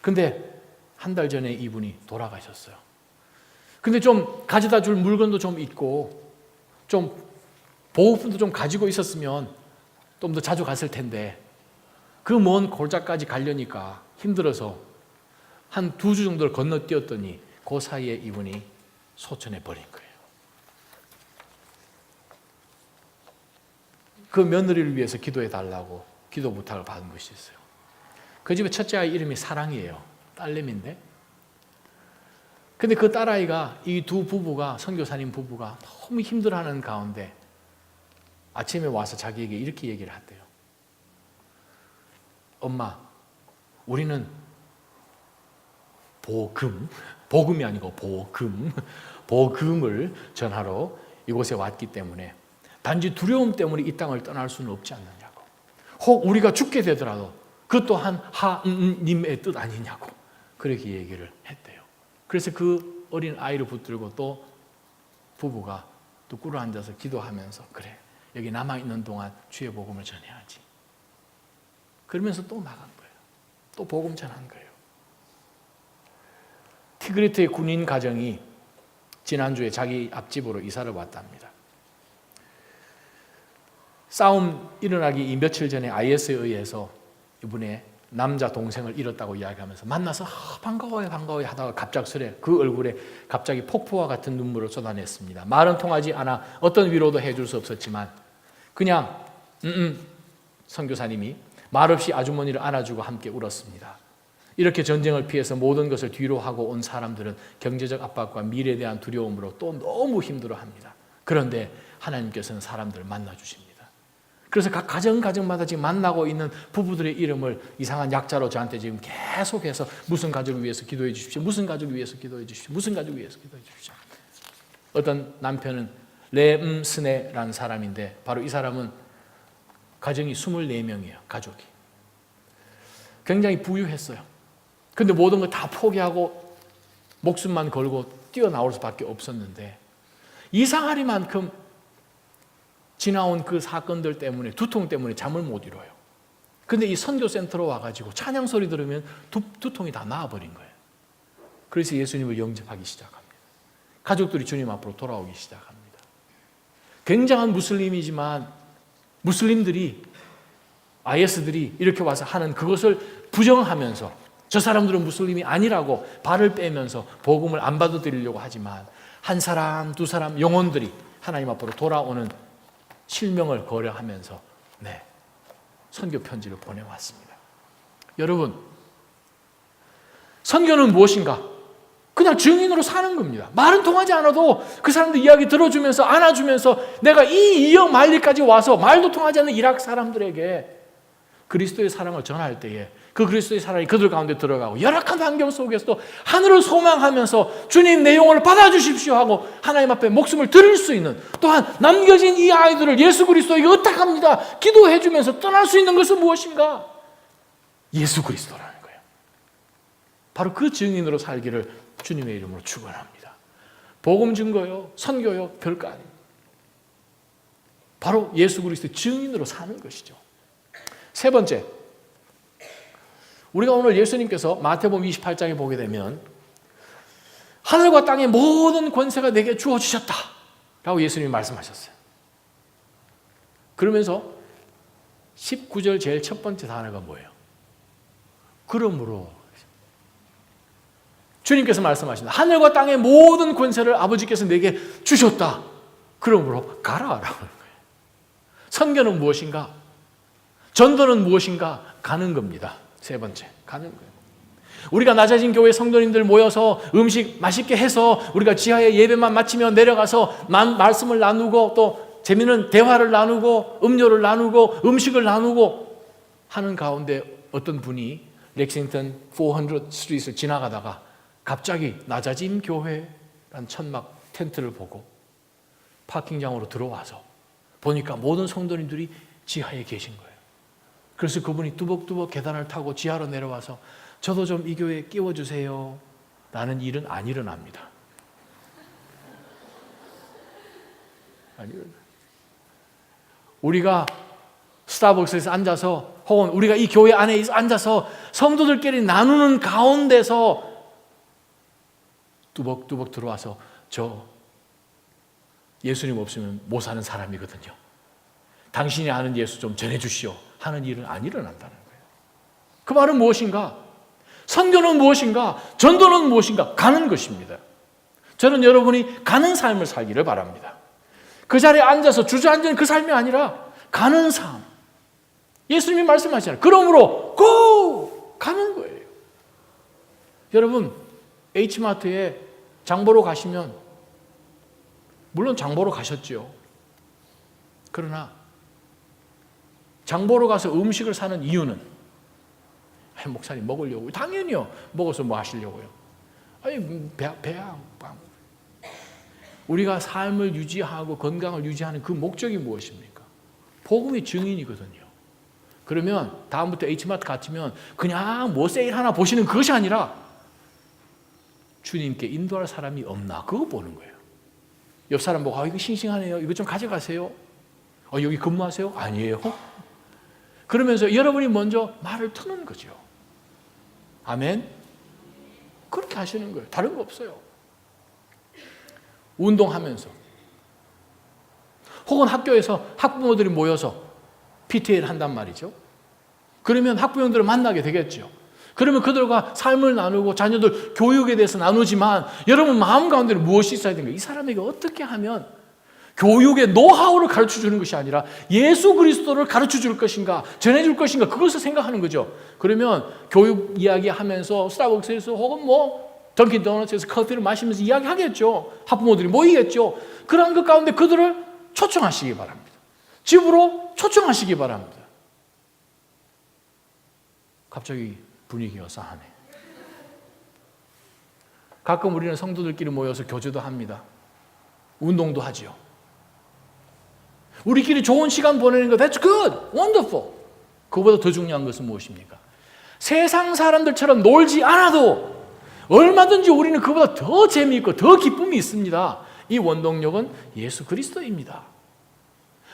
근데 한 달 전에 이분이 돌아가셨어요. 근데 좀 가져다 줄 물건도 좀 있고 좀 보호품도 좀 가지고 있었으면 좀 더 자주 갔을 텐데 그 먼 골짜까지 가려니까 힘들어서 한 2주 정도를 건너뛰었더니 그 사이에 이분이 소천해 버린 거예요. 그 며느리를 위해서 기도해 달라고 기도 부탁을 받은 것이 있어요. 그 집의 첫째 아이 이름이 사랑이에요. 딸내미인데. 근데 그 딸아이가 이 두 부부가 선교사님 부부가 너무 힘들어하는 가운데 아침에 와서 자기에게 이렇게 얘기를 했대요. 엄마, 우리는 복음이 아니고 복음을 전하러 이곳에 왔기 때문에 단지 두려움 때문에 이 땅을 떠날 수는 없지 않느냐고. 혹 우리가 죽게 되더라도 그 또한 하님의 뜻 아니냐고 그렇게 얘기를 했대요. 그래서 그 어린 아이를 붙들고 또 부부가 또 꿇어 앉아서 기도하면서 그래 여기 남아있는 동안 주의 복음을 전해야지. 그러면서 또 나간 거예요. 또 복음 전한 거예요. 티그리트의 군인 가정이 지난주에 자기 앞집으로 이사를 왔답니다. 싸움 일어나기 며칠 전에 IS에 의해서 이분의 남자 동생을 잃었다고 이야기하면서 만나서 반가워요 하다가 갑작스레 그 얼굴에 갑자기 폭포와 같은 눈물을 쏟아냈습니다. 말은 통하지 않아 어떤 위로도 해줄 수 없었지만 그냥 선교사님이 말없이 아주머니를 안아주고 함께 울었습니다. 이렇게 전쟁을 피해서 모든 것을 뒤로 하고 온 사람들은 경제적 압박과 미래에 대한 두려움으로 또 너무 힘들어합니다. 그런데 하나님께서는 사람들을 만나주십니다. 그래서 각 가정마다 지금 만나고 있는 부부들의 이름을 이상한 약자로 저한테 지금 계속해서 무슨 가족을 위해서 기도해 주십시오. 무슨 가족을 위해서 기도해 주십시오. 무슨 가족을 위해서 기도해 주십시오. 어떤 남편은 레음스네라는 사람인데 바로 이 사람은 가정이 24명이에요. 가족이. 굉장히 부유했어요. 근데 모든 걸 다 포기하고 목숨만 걸고 뛰어나올 수밖에 없었는데 이상하리만큼 지나온 그 사건들 때문에 두통 때문에 잠을 못 이뤄요. 근데 이 선교센터로 와가지고 찬양 소리 들으면 두통이 다 나아버린 거예요. 그래서 예수님을 영접하기 시작합니다. 가족들이 주님 앞으로 돌아오기 시작합니다. 굉장한 무슬림이지만 무슬림들이 IS들이 이렇게 와서 하는 그것을 부정하면서 저 사람들은 무슬림이 아니라고 발을 빼면서 복음을 안 받아들이려고 하지만 한 사람 두 사람 영혼들이 하나님 앞으로 돌아오는 실명을 거려하면서 선교 편지를 보내왔습니다. 여러분, 선교는 무엇인가? 그냥 증인으로 사는 겁니다. 말은 통하지 않아도 그 사람들 이야기 들어주면서 안아주면서 내가 이 이역 말리까지 와서 말도 통하지 않는 이라크 사람들에게 그리스도의 사랑을 전할 때에 그 그리스도의 사랑이 그들 가운데 들어가고 열악한 환경 속에서도 하늘을 소망하면서 주님 내 영혼을 받아주십시오 하고 하나님 앞에 목숨을 드릴 수 있는, 또한 남겨진 이 아이들을 예수 그리스도에게 의탁합니다 기도해 주면서 떠날 수 있는 것은 무엇인가? 예수 그리스도라는 거예요. 바로 그 증인으로 살기를 주님의 이름으로 축원합니다. 복음 증거요, 선교요, 별거 아닙니다. 바로 예수 그리스도의 증인으로 사는 것이죠. 세 번째, 우리가 오늘 예수님께서 마태복음 28장에 보게 되면 하늘과 땅의 모든 권세가 내게 주어지셨다 라고 예수님이 말씀하셨어요. 그러면서 19절 제일 첫 번째 단어가 뭐예요? 그러므로. 주님께서 말씀하십니다. 하늘과 땅의 모든 권세를 아버지께서 내게 주셨다. 그러므로 가라라고 하는 거예요. 선교는 무엇인가? 전도는 무엇인가? 가는 겁니다. 세 번째, 가는 거예요. 우리가 낮아진 교회 성도님들 모여서 음식 맛있게 해서 우리가 지하에 예배만 마치면 내려가서 말씀을 나누고 또 재미있는 대화를 나누고 음료를 나누고 음식을 나누고 하는 가운데 어떤 분이 렉싱턴 400 스트리트를 지나가다가 갑자기 낮아진 교회라는 천막 텐트를 보고 파킹장으로 들어와서 보니까 모든 성도님들이 지하에 계신 거예요. 그래서 그분이 뚜벅뚜벅 계단을 타고 지하로 내려와서 저도 좀 이 교회에 끼워주세요 라는 일은 안 일어납니다. 우리가 스타벅스에서 앉아서 혹은 우리가 이 교회 안에 앉아서 성도들끼리 나누는 가운데서 뚜벅뚜벅 들어와서 저 예수님 없으면 못 사는 사람이거든요. 당신이 아는 예수 좀 전해주시오 하는 일은 안 일어난다는 거예요. 그 말은 무엇인가? 선교는 무엇인가? 전도는 무엇인가? 가는 것입니다. 저는 여러분이 가는 삶을 살기를 바랍니다. 그 자리에 앉아서 주저앉는 그 삶이 아니라 가는 삶. 예수님이 말씀하시잖아요. 그러므로 고! 가는 거예요. 여러분, H마트에 장보러 가시면 물론 장보러 가셨죠. 그러나 장보러 가서 음식을 사는 이유는 목사님 먹으려고. 당연히요. 먹어서 뭐 하시려고요? 아니 배야. 우리가 삶을 유지하고 건강을 유지하는 그 목적이 무엇입니까? 복음의 증인이거든요. 그러면 다음부터 H마트 갔으면 그냥 뭐 세일 하나 보시는 그것이 아니라 주님께 인도할 사람이 없나 그거 보는 거예요. 옆 사람 보고 이거 싱싱하네요. 이거 좀 가져가세요. 여기 근무하세요? 아니에요. 그러면서 여러분이 먼저 말을 트는 거죠. 아멘? 그렇게 하시는 거예요. 다른 거 없어요. 운동하면서 혹은 학교에서 학부모들이 모여서 PTA를 한단 말이죠. 그러면 학부형들을 만나게 되겠죠. 그러면 그들과 삶을 나누고 자녀들 교육에 대해서 나누지만 여러분 마음 가운데 무엇이 있어야 되는가? 이 사람에게 어떻게 하면 교육의 노하우를 가르쳐 주는 것이 아니라 예수 그리스도를 가르쳐 줄 것인가, 전해 줄 것인가, 그것을 생각하는 거죠. 그러면 교육 이야기 하면서 스타벅스에서 혹은 던킨 도너츠에서 커피를 마시면서 이야기하겠죠. 학부모들이 모이겠죠. 그런 것 가운데 그들을 초청하시기 바랍니다. 집으로 초청하시기 바랍니다. 갑자기 분위기가 싸하네. 가끔 우리는 성도들끼리 모여서 교제도 합니다. 운동도 하죠. 우리끼리 좋은 시간 보내는 거 that's good, wonderful. 그보다 더 중요한 것은 무엇입니까? 세상 사람들처럼 놀지 않아도 얼마든지 우리는 그보다 더 재미있고 더 기쁨이 있습니다. 이 원동력은 예수 그리스도입니다.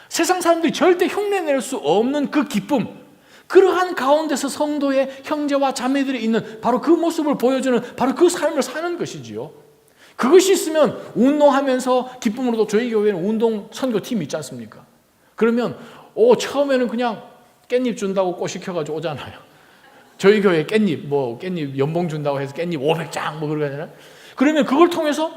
세상 사람들이 절대 흉내낼 수 없는 그 기쁨, 그러한 가운데서 성도의 형제와 자매들이 있는 바로 그 모습을 보여주는 바로 그 삶을 사는 것이지요. 그것이 있으면 운동하면서 기쁨으로도 저희 교회는 운동 선교팀이 있지 않습니까? 그러면 처음에는 그냥 깻잎 준다고 꼬시켜가지고 오잖아요. 저희 교회 깻잎 연봉 준다고 해서 깻잎 500장 그러잖아요. 그러면 그걸 통해서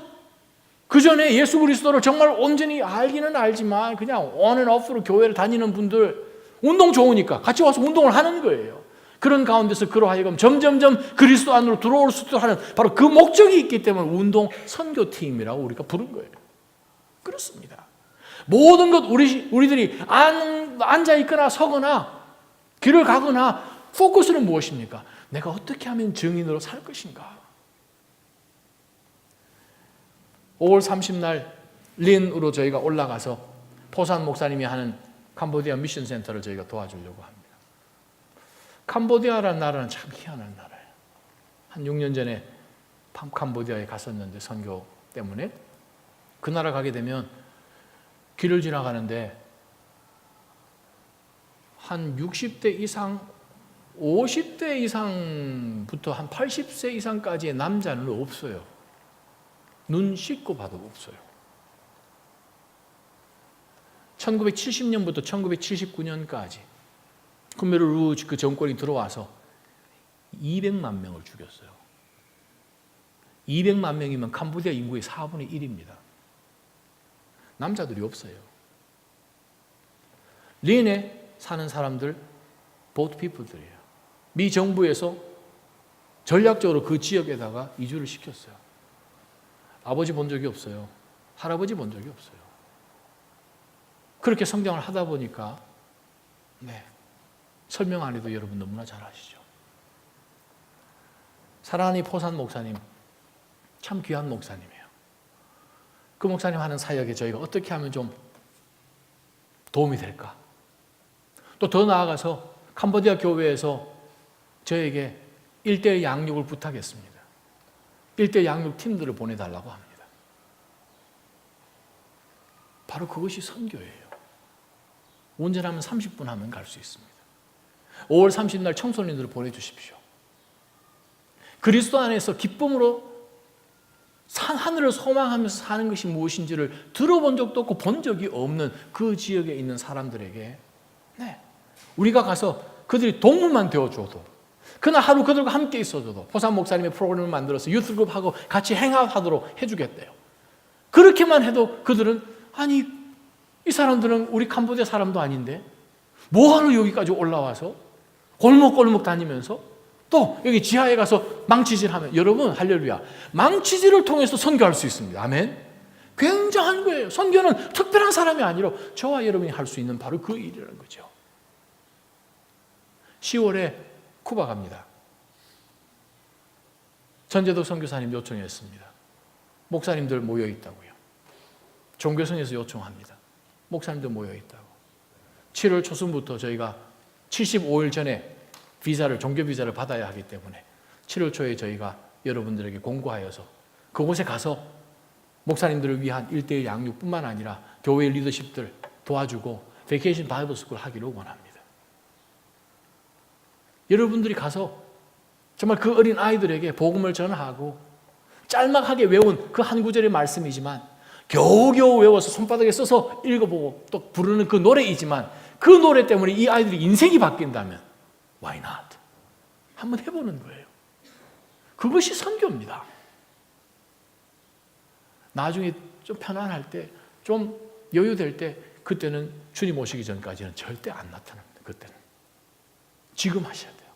그 전에 예수 그리스도를 정말 온전히 알기는 알지만 그냥 on and off로 교회를 다니는 분들 운동 좋으니까 같이 와서 운동을 하는 거예요. 그런 가운데서 그러하여금 점점점 그리스도 안으로 들어올 수 있도록 하는 바로 그 목적이 있기 때문에 운동 선교팀이라고 우리가 부른 거예요. 그렇습니다. 모든 것 우리들이 앉아 있거나 서거나 길을 가거나 포커스는 무엇입니까? 내가 어떻게 하면 증인으로 살 것인가? 5월 30날 린으로 저희가 올라가서 포산 목사님이 하는 캄보디아 미션 센터를 저희가 도와주려고 합니다. 캄보디아라는 나라는 참 희한한 나라예요. 한 6년 전에 캄보디아에 갔었는데 선교 때문에 그 나라 가게 되면 길을 지나가는데 한 60대 이상, 50대 이상부터 한 80세 이상까지의 남자는 없어요. 눈 씻고 봐도 없어요. 1970년부터 1979년까지 khmer rouge 그 정권이 들어와서 200만 명을 죽였어요. 200만 명이면 캄보디아 인구의 4분의 1입니다. 남자들이 없어요. 린에 사는 사람들 보트 피플들이에요. 미 정부에서 전략적으로 그 지역에다가 이주를 시켰어요. 아버지 본 적이 없어요. 할아버지 본 적이 없어요. 그렇게 성장을 하다 보니까 설명 안 해도 여러분 너무나 잘 아시죠. 사랑하는 포산 목사님 참 귀한 목사님이에요. 그 목사님 하는 사역에 저희가 어떻게 하면 좀 도움이 될까? 또 더 나아가서 캄보디아 교회에서 저에게 1대1 양육을 부탁했습니다. 1대1 양육 팀들을 보내달라고 합니다. 바로 그것이 선교예요. 운전하면 30분 하면 갈 수 있습니다. 5월 30일 청소년들을 보내주십시오. 그리스도 안에서 기쁨으로 하늘을 소망하면서 사는 것이 무엇인지를 들어본 적도 없고 본 적이 없는 그 지역에 있는 사람들에게 우리가 가서 그들이 동물만 되어줘도 그날 하루 그들과 함께 있어줘도 포산 목사님의 프로그램을 만들어서 유스그룹하고 같이 행아웃하도록 해주겠대요. 그렇게만 해도 그들은 아니 이 사람들은 우리 캄보디아 사람도 아닌데 뭐하러 여기까지 올라와서 골목골목 다니면서 또 여기 지하에 가서 망치질하면 여러분 할렐루야 망치질을 통해서 선교할 수 있습니다. 아멘. 굉장한 거예요. 선교는 특별한 사람이 아니라 저와 여러분이 할 수 있는 바로 그 일이라는 거죠. 10월에 쿠바 갑니다. 전재덕 선교사님 요청했습니다. 목사님들 모여 있다고요. 종교성에서 요청합니다. 목사님들 모여 있다고. 7월 초순부터 저희가 75일 전에 종교 비자를 받아야 하기 때문에 7월 초에 저희가 여러분들에게 공고하여서 그곳에 가서 목사님들을 위한 1대1 양육뿐만 아니라 교회 리더십들 도와주고 베이케이션 바이블 스쿨 하기를 원합니다. 여러분들이 가서 정말 그 어린 아이들에게 복음을 전하고 짤막하게 외운 그 한 구절의 말씀이지만 겨우겨우 외워서 손바닥에 써서 읽어보고 또 부르는 그 노래이지만 그 노래 때문에 이 아이들이 인생이 바뀐다면 Why not? 한번 해보는 거예요. 그것이 선교입니다. 나중에 좀 편안할 때 좀 여유될 때 그때는 주님 오시기 전까지는 절대 안 나타납니다. 그때는. 지금 하셔야 돼요.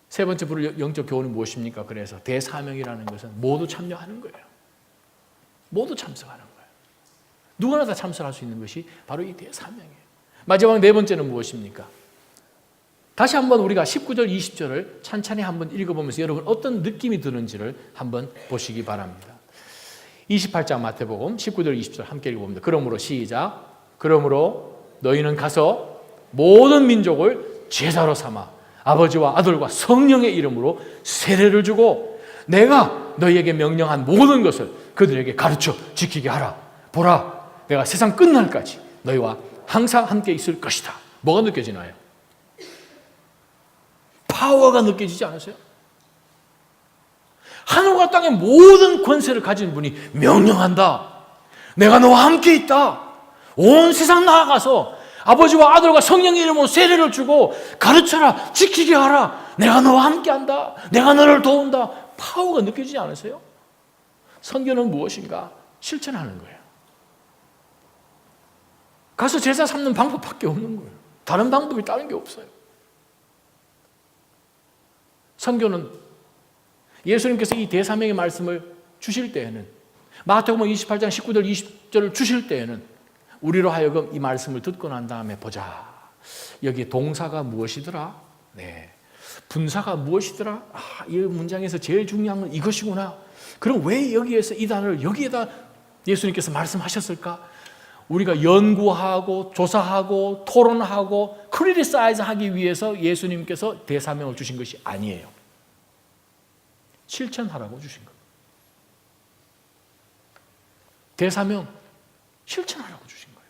세 번째 부를 영적 교훈은 무엇입니까? 그래서 대사명이라는 것은 모두 참여하는 거예요. 모두 참석하는 거예요. 누구나 다 참석할 수 있는 것이 바로 이 대사명이에요. 마지막 네 번째는 무엇입니까? 다시 한번 우리가 19절, 20절을 찬찬히 한번 읽어보면서 여러분 어떤 느낌이 드는지를 한번 보시기 바랍니다. 28장 마태복음 19절, 20절 함께 읽어봅니다. 그러므로 시작. 그러므로 너희는 가서 모든 민족을 제자로 삼아 아버지와 아들과 성령의 이름으로 세례를 주고 내가 너희에게 명령한 모든 것을 그들에게 가르쳐 지키게 하라. 보라, 내가 세상 끝날까지 너희와 항상 함께 있을 것이다. 뭐가 느껴지나요? 파워가 느껴지지 않으세요? 하늘과 땅의 모든 권세를 가진 분이 명령한다. 내가 너와 함께 있다. 온 세상 나아가서 아버지와 아들과 성령의 이름으로 세례를 주고 가르쳐라. 지키게 하라. 내가 너와 함께 한다. 내가 너를 도운다. 파워가 느껴지지 않으세요? 선교는 무엇인가? 실천하는 거예요. 가서 제자 삼는 방법밖에 없는 거예요. 다른 방법이 다른 게 없어요. 선교는 예수님께서 이 대사명의 말씀을 주실 때에는 마태복음 28장 19절 20절을 주실 때에는 우리로 하여금 이 말씀을 듣고 난 다음에 보자. 여기 동사가 무엇이더라? 네. 분사가 무엇이더라? 이 문장에서 제일 중요한 건 이것이구나. 그럼 왜 여기에서 이 단어를 여기에다 예수님께서 말씀하셨을까? 우리가 연구하고 조사하고 토론하고 크리티사이즈 하기 위해서 예수님께서 대사명을 주신 것이 아니에요. 실천하라고 주신 겁니다. 대사명 실천하라고 주신 거예요.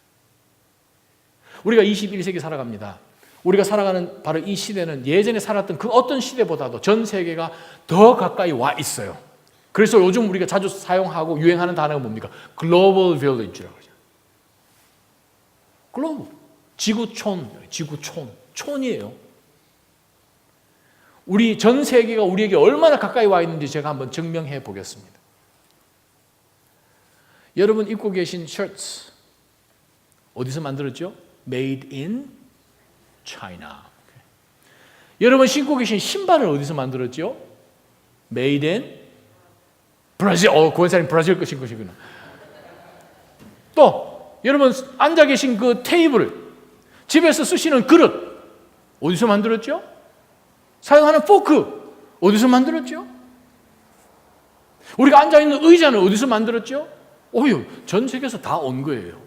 우리가 21세기 살아갑니다. 우리가 살아가는 바로 이 시대는 예전에 살았던 그 어떤 시대보다도 전 세계가 더 가까이 와 있어요. 그래서 요즘 우리가 자주 사용하고 유행하는 단어가 뭡니까? 글로벌 빌리지라고 하죠. 글로벌. 지구촌. 촌이에요. 우리 전 세계가 우리에게 얼마나 가까이 와 있는지 제가 한번 증명해 보겠습니다. 여러분 입고 계신 셔츠 어디서 만들었죠? Made in China. 여러분 신고 계신 신발을 어디서 만들었죠? Made in 브라질. 고은사님 브라질 거 신고 계시구나. 또 여러분 앉아 계신 그 테이블, 집에서 쓰시는 그릇 어디서 만들었죠? 사용하는 포크 어디서 만들었죠? 우리가 앉아있는 의자는 어디서 만들었죠? 전 세계에서 다 온 거예요.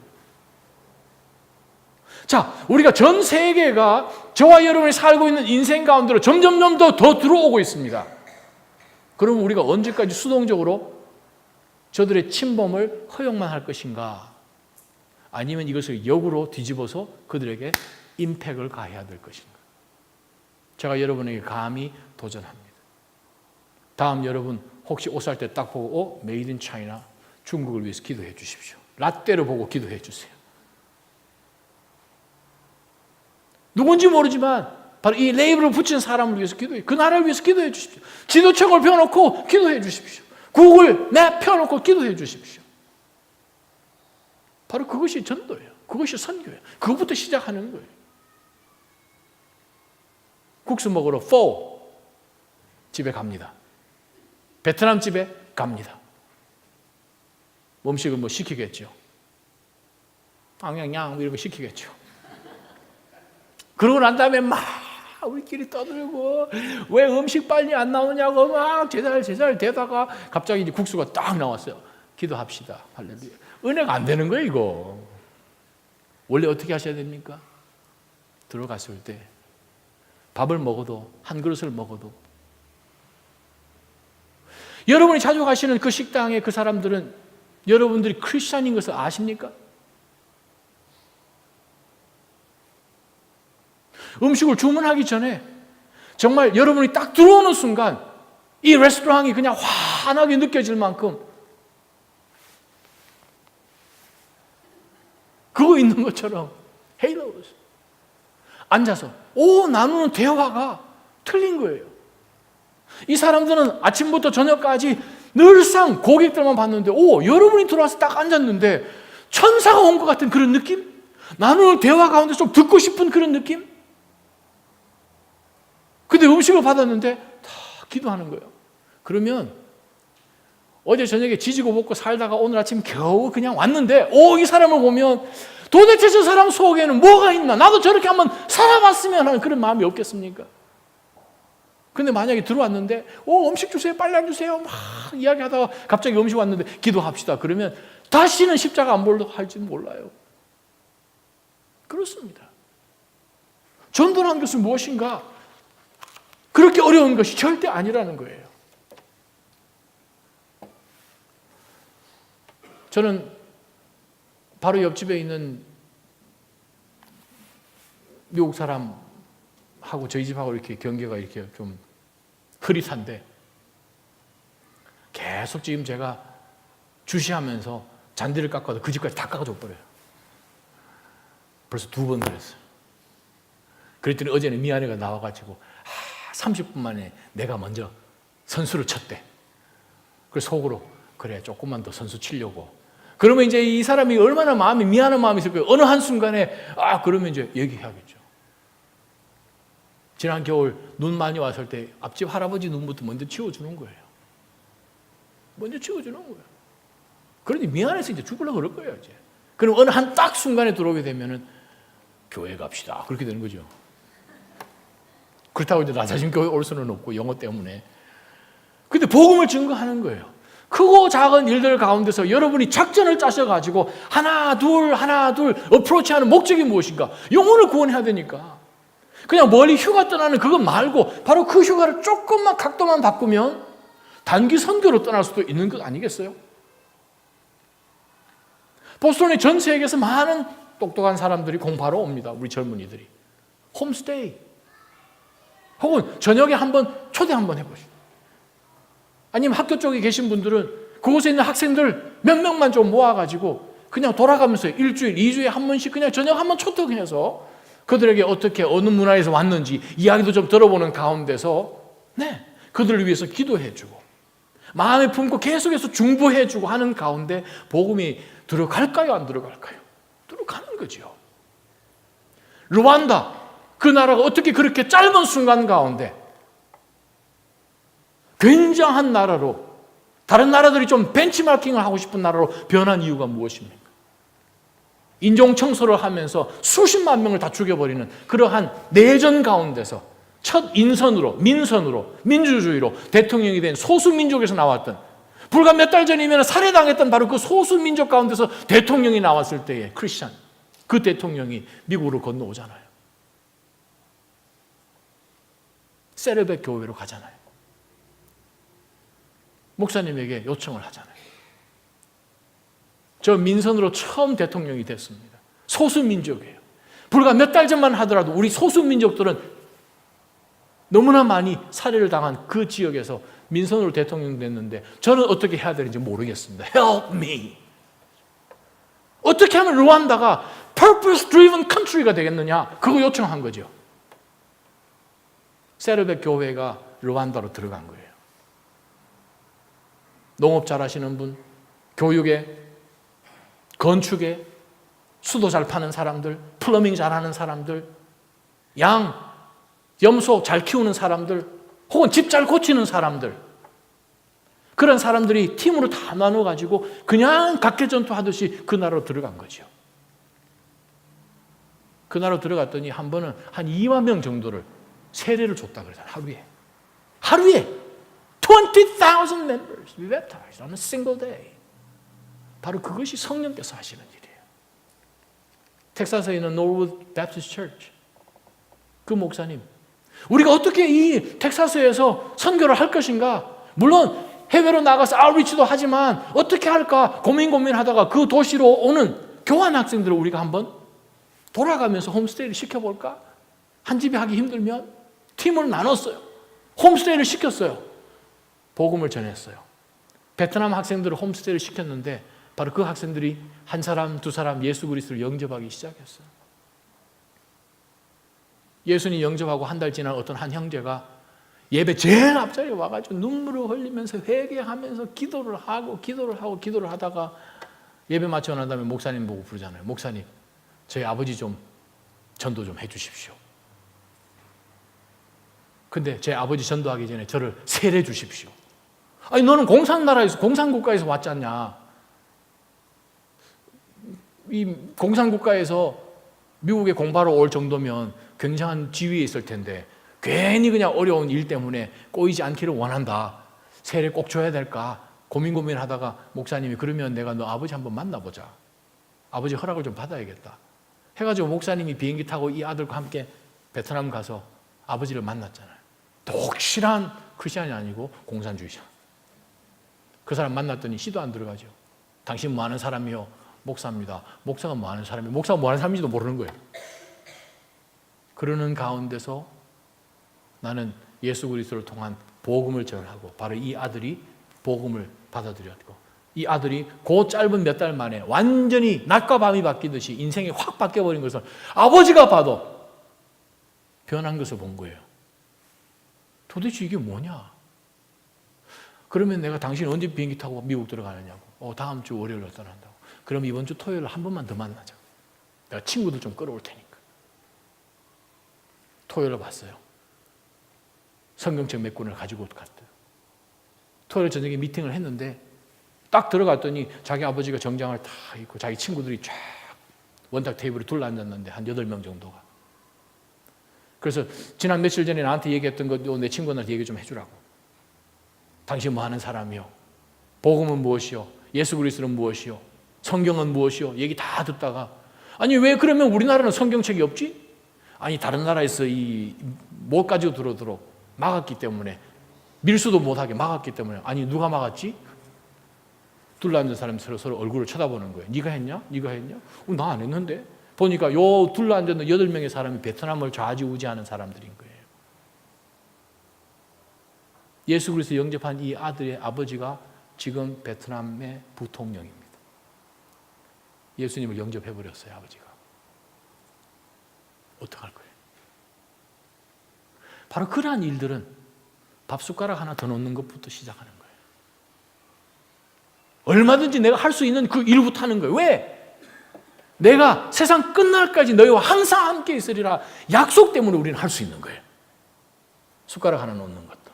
자, 우리가 전 세계가 저와 여러분이 살고 있는 인생 가운데로 점점 더 들어오고 있습니다. 그럼 우리가 언제까지 수동적으로 저들의 침범을 허용만 할 것인가? 아니면 이것을 역으로 뒤집어서 그들에게 임팩을 가해야 될 것인가? 제가 여러분에게 감히 도전합니다. 다음 여러분 혹시 옷 살 때 딱 보고 메이드 인 차이나 중국을 위해서 기도해 주십시오. 라떼를 보고 기도해 주세요. 누군지 모르지만 바로 이 레이블을 붙인 사람을 위해서 기도해, 그 나라를 위해서 기도해 주십시오. 지도책을 펴놓고 기도해 주십시오. 구글 맵 펴놓고 기도해 주십시오. 바로 그것이 전도예요. 그것이 선교예요. 그것부터 시작하는 거예요. 국수 먹으러 포 집에 갑니다. 베트남 집에 갑니다. 음식을 뭐 시키겠죠. 앙양양 이런 거 시키겠죠. 그러고 난 다음에 막 우리끼리 떠들고 왜 음식 빨리 안 나오냐고 막 제살 대다가 갑자기 이제 국수가 딱 나왔어요. 기도합시다. 할렐루야. 은혜가 안 되는 거예요, 이거. 원래 어떻게 하셔야 됩니까? 들어갔을 때 밥을 먹어도 한 그릇을 먹어도 여러분이 자주 가시는 그 식당에 그 사람들은 여러분들이 크리스찬인 것을 아십니까? 음식을 주문하기 전에 정말 여러분이 딱 들어오는 순간 이 레스토랑이 그냥 환하게 느껴질 만큼 그거 있는 것처럼 헤일로우스 앉아서 나누는 대화가 틀린 거예요. 이 사람들은 아침부터 저녁까지 늘상 고객들만 봤는데 여러분이 들어와서 딱 앉았는데 천사가 온 것 같은 그런 느낌? 나누는 대화 가운데 좀 듣고 싶은 그런 느낌? 근데 음식을 받았는데 다 기도하는 거예요. 그러면 어제 저녁에 지지고 볶고 살다가 오늘 아침 겨우 그냥 왔는데 이 사람을 보면 도대체 저 사람 속에는 뭐가 있나? 나도 저렇게 한번 살아봤으면 하는 그런 마음이 없겠습니까? 근데 만약에 들어왔는데 음식 주세요, 빨리 안 주세요 막 이야기하다가 갑자기 음식 왔는데 기도합시다 그러면 다시는 십자가 안 보려고 할지 몰라요. 그렇습니다. 전도라는 것은 무엇인가? 그렇게 어려운 것이 절대 아니라는 거예요. 저는 바로 옆집에 있는 미국 사람하고 저희 집하고 이렇게 경계가 이렇게 좀 흐릿한데 계속 지금 제가 주시하면서 잔디를 깎아도 그 집까지 다 깎아줘 버려요. 벌써 2번 그랬어요. 그랬더니 어제는 미안해가 나와가지고 30분 만에 내가 먼저 선수를 쳤대. 그래서 속으로 그래 조금만 더 선수 치려고. 그러면 이제 이 사람이 얼마나 미안한 마음이 있을 거예요. 어느 한순간에 그러면 이제 얘기해야겠죠. 지난 겨울 눈 많이 왔을 때 앞집 할아버지 눈부터 먼저 치워주는 거예요. 먼저 치워주는 거예요. 그러니 미안해서 이제 죽으려고 그럴 거예요. 이제. 그럼 어느 한 딱 순간에 들어오게 되면은 교회 갑시다. 그렇게 되는 거죠. 그렇다고 이제 나 자신 교회 올 수는 없고 영어 때문에. 근데 복음을 증거하는 거예요. 크고 작은 일들 가운데서 여러분이 작전을 짜셔가지고 하나 둘 어프로치하는 목적이 무엇인가? 영혼을 구원해야 되니까. 그냥 멀리 휴가 떠나는 그것 말고 바로 그 휴가를 조금만 각도만 바꾸면 단기 선교로 떠날 수도 있는 것 아니겠어요? 보스턴의 전 세계에서 많은 똑똑한 사람들이 공부하러 옵니다. 우리 젊은이들이. 홈스테이. 혹은 저녁에 초대 한번 해보시죠. 아니면 학교 쪽에 계신 분들은 그곳에 있는 학생들 몇 명만 좀 모아가지고 그냥 돌아가면서 일주일, 2주에 한 번씩 그냥 저녁 한번 초청해서 그들에게 어떻게 어느 문화에서 왔는지 이야기도 좀 들어보는 가운데서 그들을 위해서 기도해주고 마음에 품고 계속해서 중보해주고 하는 가운데 복음이 들어갈까요? 안 들어갈까요? 들어가는 거죠. 르완다, 그 나라가 어떻게 그렇게 짧은 순간 가운데 굉장한 나라로, 다른 나라들이 좀 벤치마킹을 하고 싶은 나라로 변한 이유가 무엇입니까? 인종 청소를 하면서 수십만 명을 다 죽여버리는 그러한 내전 가운데서 첫 인선으로, 민선으로, 민주주의로 대통령이 된 소수민족에서 나왔던, 불과 몇 달 전이면 살해당했던 바로 그 소수민족 가운데서 대통령이 나왔을 때에 크리스찬, 그 대통령이 미국으로 건너오잖아요. 세르베 교회로 가잖아요. 목사님에게 요청을 하잖아요. 저 민선으로 처음 대통령이 됐습니다. 소수민족이에요. 불과 몇 달 전만 하더라도 우리 소수민족들은 너무나 많이 살해를 당한 그 지역에서 민선으로 대통령 됐는데 저는 어떻게 해야 되는지 모르겠습니다. Help me. 어떻게 하면 르완다가 purpose-driven country가 되겠느냐? 그거 요청한 거죠. 세르베 교회가 르완다로 들어간 거예요. 농업 잘하시는 분, 교육에, 건축에, 수도 잘 파는 사람들, 플러밍 잘하는 사람들, 염소 잘 키우는 사람들, 혹은 집 잘 고치는 사람들, 그런 사람들이 팀으로 다 나눠가지고 그냥 각개전투하듯이 그 나라로 들어간 거죠. 그 나라로 들어갔더니 한 번은 한 2만 명 정도를 세례를 줬다 그러잖아요. 하루에 20,000 members be baptized on a single day. 바로 그것이 성령께서 하시는 일이에요. 텍사스에 있는 Norwood Baptist Church, 그 목사님, 우리가 어떻게 이 텍사스에서 선교를 할 것인가? 물론 해외로 나가서 아웃리치도 하지만 어떻게 할까 고민하다가 그 도시로 오는 교환 학생들을 우리가 한번 돌아가면서 홈스테이를 시켜볼까? 한 집에 하기 힘들면 팀을 나눴어요. 홈스테이를 시켰어요. 복음을 전했어요. 베트남 학생들을 홈스테이를 시켰는데 바로 그 학생들이 한 사람, 두 사람 예수 그리스도를 영접하기 시작했어요. 예수님 영접하고 한 달 지난 어떤 한 형제가 예배 제일 앞자리에 와가지고 눈물을 흘리면서 회개하면서 기도를 하다가 예배 마치고 난 다음에 목사님 보고 부르잖아요. 목사님, 저희 아버지 좀 전도 좀 해주십시오. 근데 제 아버지 전도하기 전에 저를 세례 주십시오. 아니, 너는 공산나라에서, 공산국가에서 왔지 않냐? 이 공산국가에서 미국에 공부하러 올 정도면 굉장한 지위에 있을 텐데 괜히 그냥 어려운 일 때문에 꼬이지 않기를 원한다. 세례 꼭 줘야 될까? 고민하다가 목사님이 그러면 내가 너 아버지 한번 만나보자. 아버지 허락을 좀 받아야겠다. 해가지고 목사님이 비행기 타고 이 아들과 함께 베트남 가서 아버지를 만났잖아요. 독실한 크리스찬이 아니고 공산주의자. 그 사람 만났더니 시도 안 들어가죠. 당신 뭐 하는 사람이요? 목사입니다. 목사가 뭐 하는 사람이요? 목사가 뭐 하는 사람인지도 모르는 거예요. 그러는 가운데서 나는 예수 그리스도를 통한 복음을 전하고 바로 이 아들이 복음을 받아들였고 이 아들이 그 짧은 몇 달 만에 완전히 낮과 밤이 바뀌듯이 인생이 확 바뀌어버린 것을 아버지가 봐도 변한 것을 본 거예요. 도대체 이게 뭐냐? 그러면 내가 당신 언제 비행기 타고 미국 들어가느냐고. 다음 주 월요일로 떠난다고. 그럼 이번 주 토요일 한 번만 더 만나자. 내가 친구들 좀 끌어올 테니까. 토요일에 봤어요. 성경책 몇 권을 가지고 갔대요. 토요일 저녁에 미팅을 했는데 딱 들어갔더니 자기 아버지가 정장을 다 입고 자기 친구들이 쫙 원탁 테이블에 둘러앉았는데 한 8명 정도가. 그래서 지난 며칠 전에 나한테 얘기했던 것도 내 친구들한테 얘기 좀 해주라고. 당신 뭐 하는 사람이요? 복음은 무엇이요? 예수 그리스도는 무엇이요? 성경은 무엇이요? 얘기 다 듣다가 아니 왜 그러면 우리나라는 성경책이 없지? 아니 다른 나라에서 이 못 가지고 들어오도록 막았기 때문에 밀수도 못하게 막았기 때문에. 아니 누가 막았지? 둘러앉은 사람이 서로 얼굴을 쳐다보는 거예요. 네가 했냐? 네가 했냐? 나 안 했는데. 보니까 요 둘러앉은 8명의 사람이 베트남을 좌지우지하는 사람들인 거예요. 예수 그리스도 영접한 이 아들의 아버지가 지금 베트남의 부통령입니다. 예수님을 영접해버렸어요, 아버지가. 어떡할 거예요? 바로 그러한 일들은 밥숟가락 하나 더 놓는 것부터 시작하는 거예요. 얼마든지 내가 할 수 있는 그 일부터 하는 거예요. 왜? 내가 세상 끝날까지 너희와 항상 함께 있으리라 약속 때문에 우리는 할 수 있는 거예요. 숟가락 하나 놓는 것도.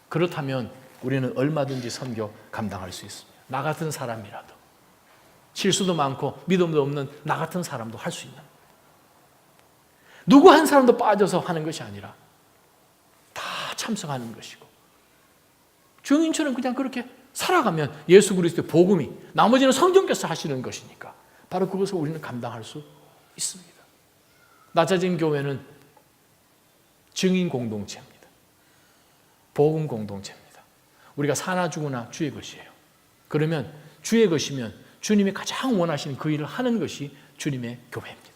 그렇다면 우리는 얼마든지 선교 감당할 수 있습니다. 나 같은 사람이라도 실수도 많고 믿음도 없는 나 같은 사람도 할 수 있는, 누구 한 사람도 빠져서 하는 것이 아니라 다 참석하는 것이고 증인처럼 그냥 그렇게 살아가면 예수 그리스도의 복음이, 나머지는 성령께서 하시는 것이니까 바로 그것을 우리는 감당할 수 있습니다. 낮아진 교회는 증인 공동체입니다. 복음 공동체입니다. 우리가 사나 죽으나 주의 것이에요. 그러면 주의 것이면 주님이 가장 원하시는 그 일을 하는 것이 주님의 교회입니다.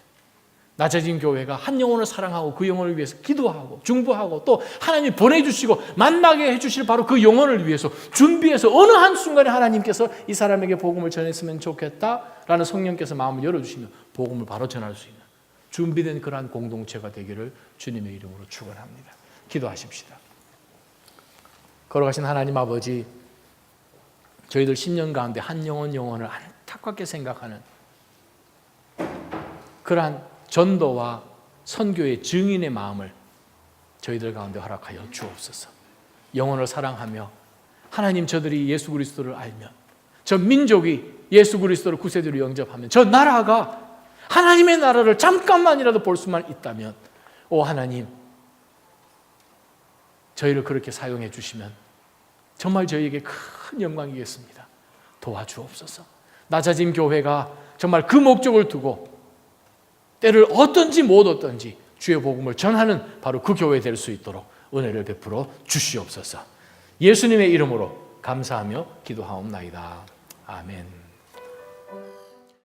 낮아진 교회가 한 영혼을 사랑하고 그 영혼을 위해서 기도하고 중보하고 또 하나님이 보내주시고 만나게 해주실 바로 그 영혼을 위해서 준비해서 어느 한순간에 하나님께서 이 사람에게 복음을 전했으면 좋겠다라는 성령께서 마음을 열어주시면 복음을 바로 전할 수 있는 준비된 그러한 공동체가 되기를 주님의 이름으로 축원합니다. 기도하십시다. 걸어가신 하나님 아버지, 저희들 10년 가운데 한 영혼을 안타깝게 생각하는 그러한 전도와 선교의 증인의 마음을 저희들 가운데 허락하여 주옵소서. 영혼을 사랑하며 하나님, 저들이 예수 그리스도를 알면, 저 민족이 예수 그리스도를 구세주로 영접하면, 저 나라가 하나님의 나라를 잠깐만이라도 볼 수만 있다면, 오 하나님, 저희를 그렇게 사용해 주시면 정말 저희에게 큰 영광이겠습니다. 도와주옵소서. 낮아진 교회가 정말 그 목적을 두고 때를 얻든지 못 얻든지 주의 복음을 전하는 바로 그 교회 될 수 있도록 은혜를 베풀어 주시옵소서. 예수님의 이름으로 감사하며 기도하옵나이다. 아멘.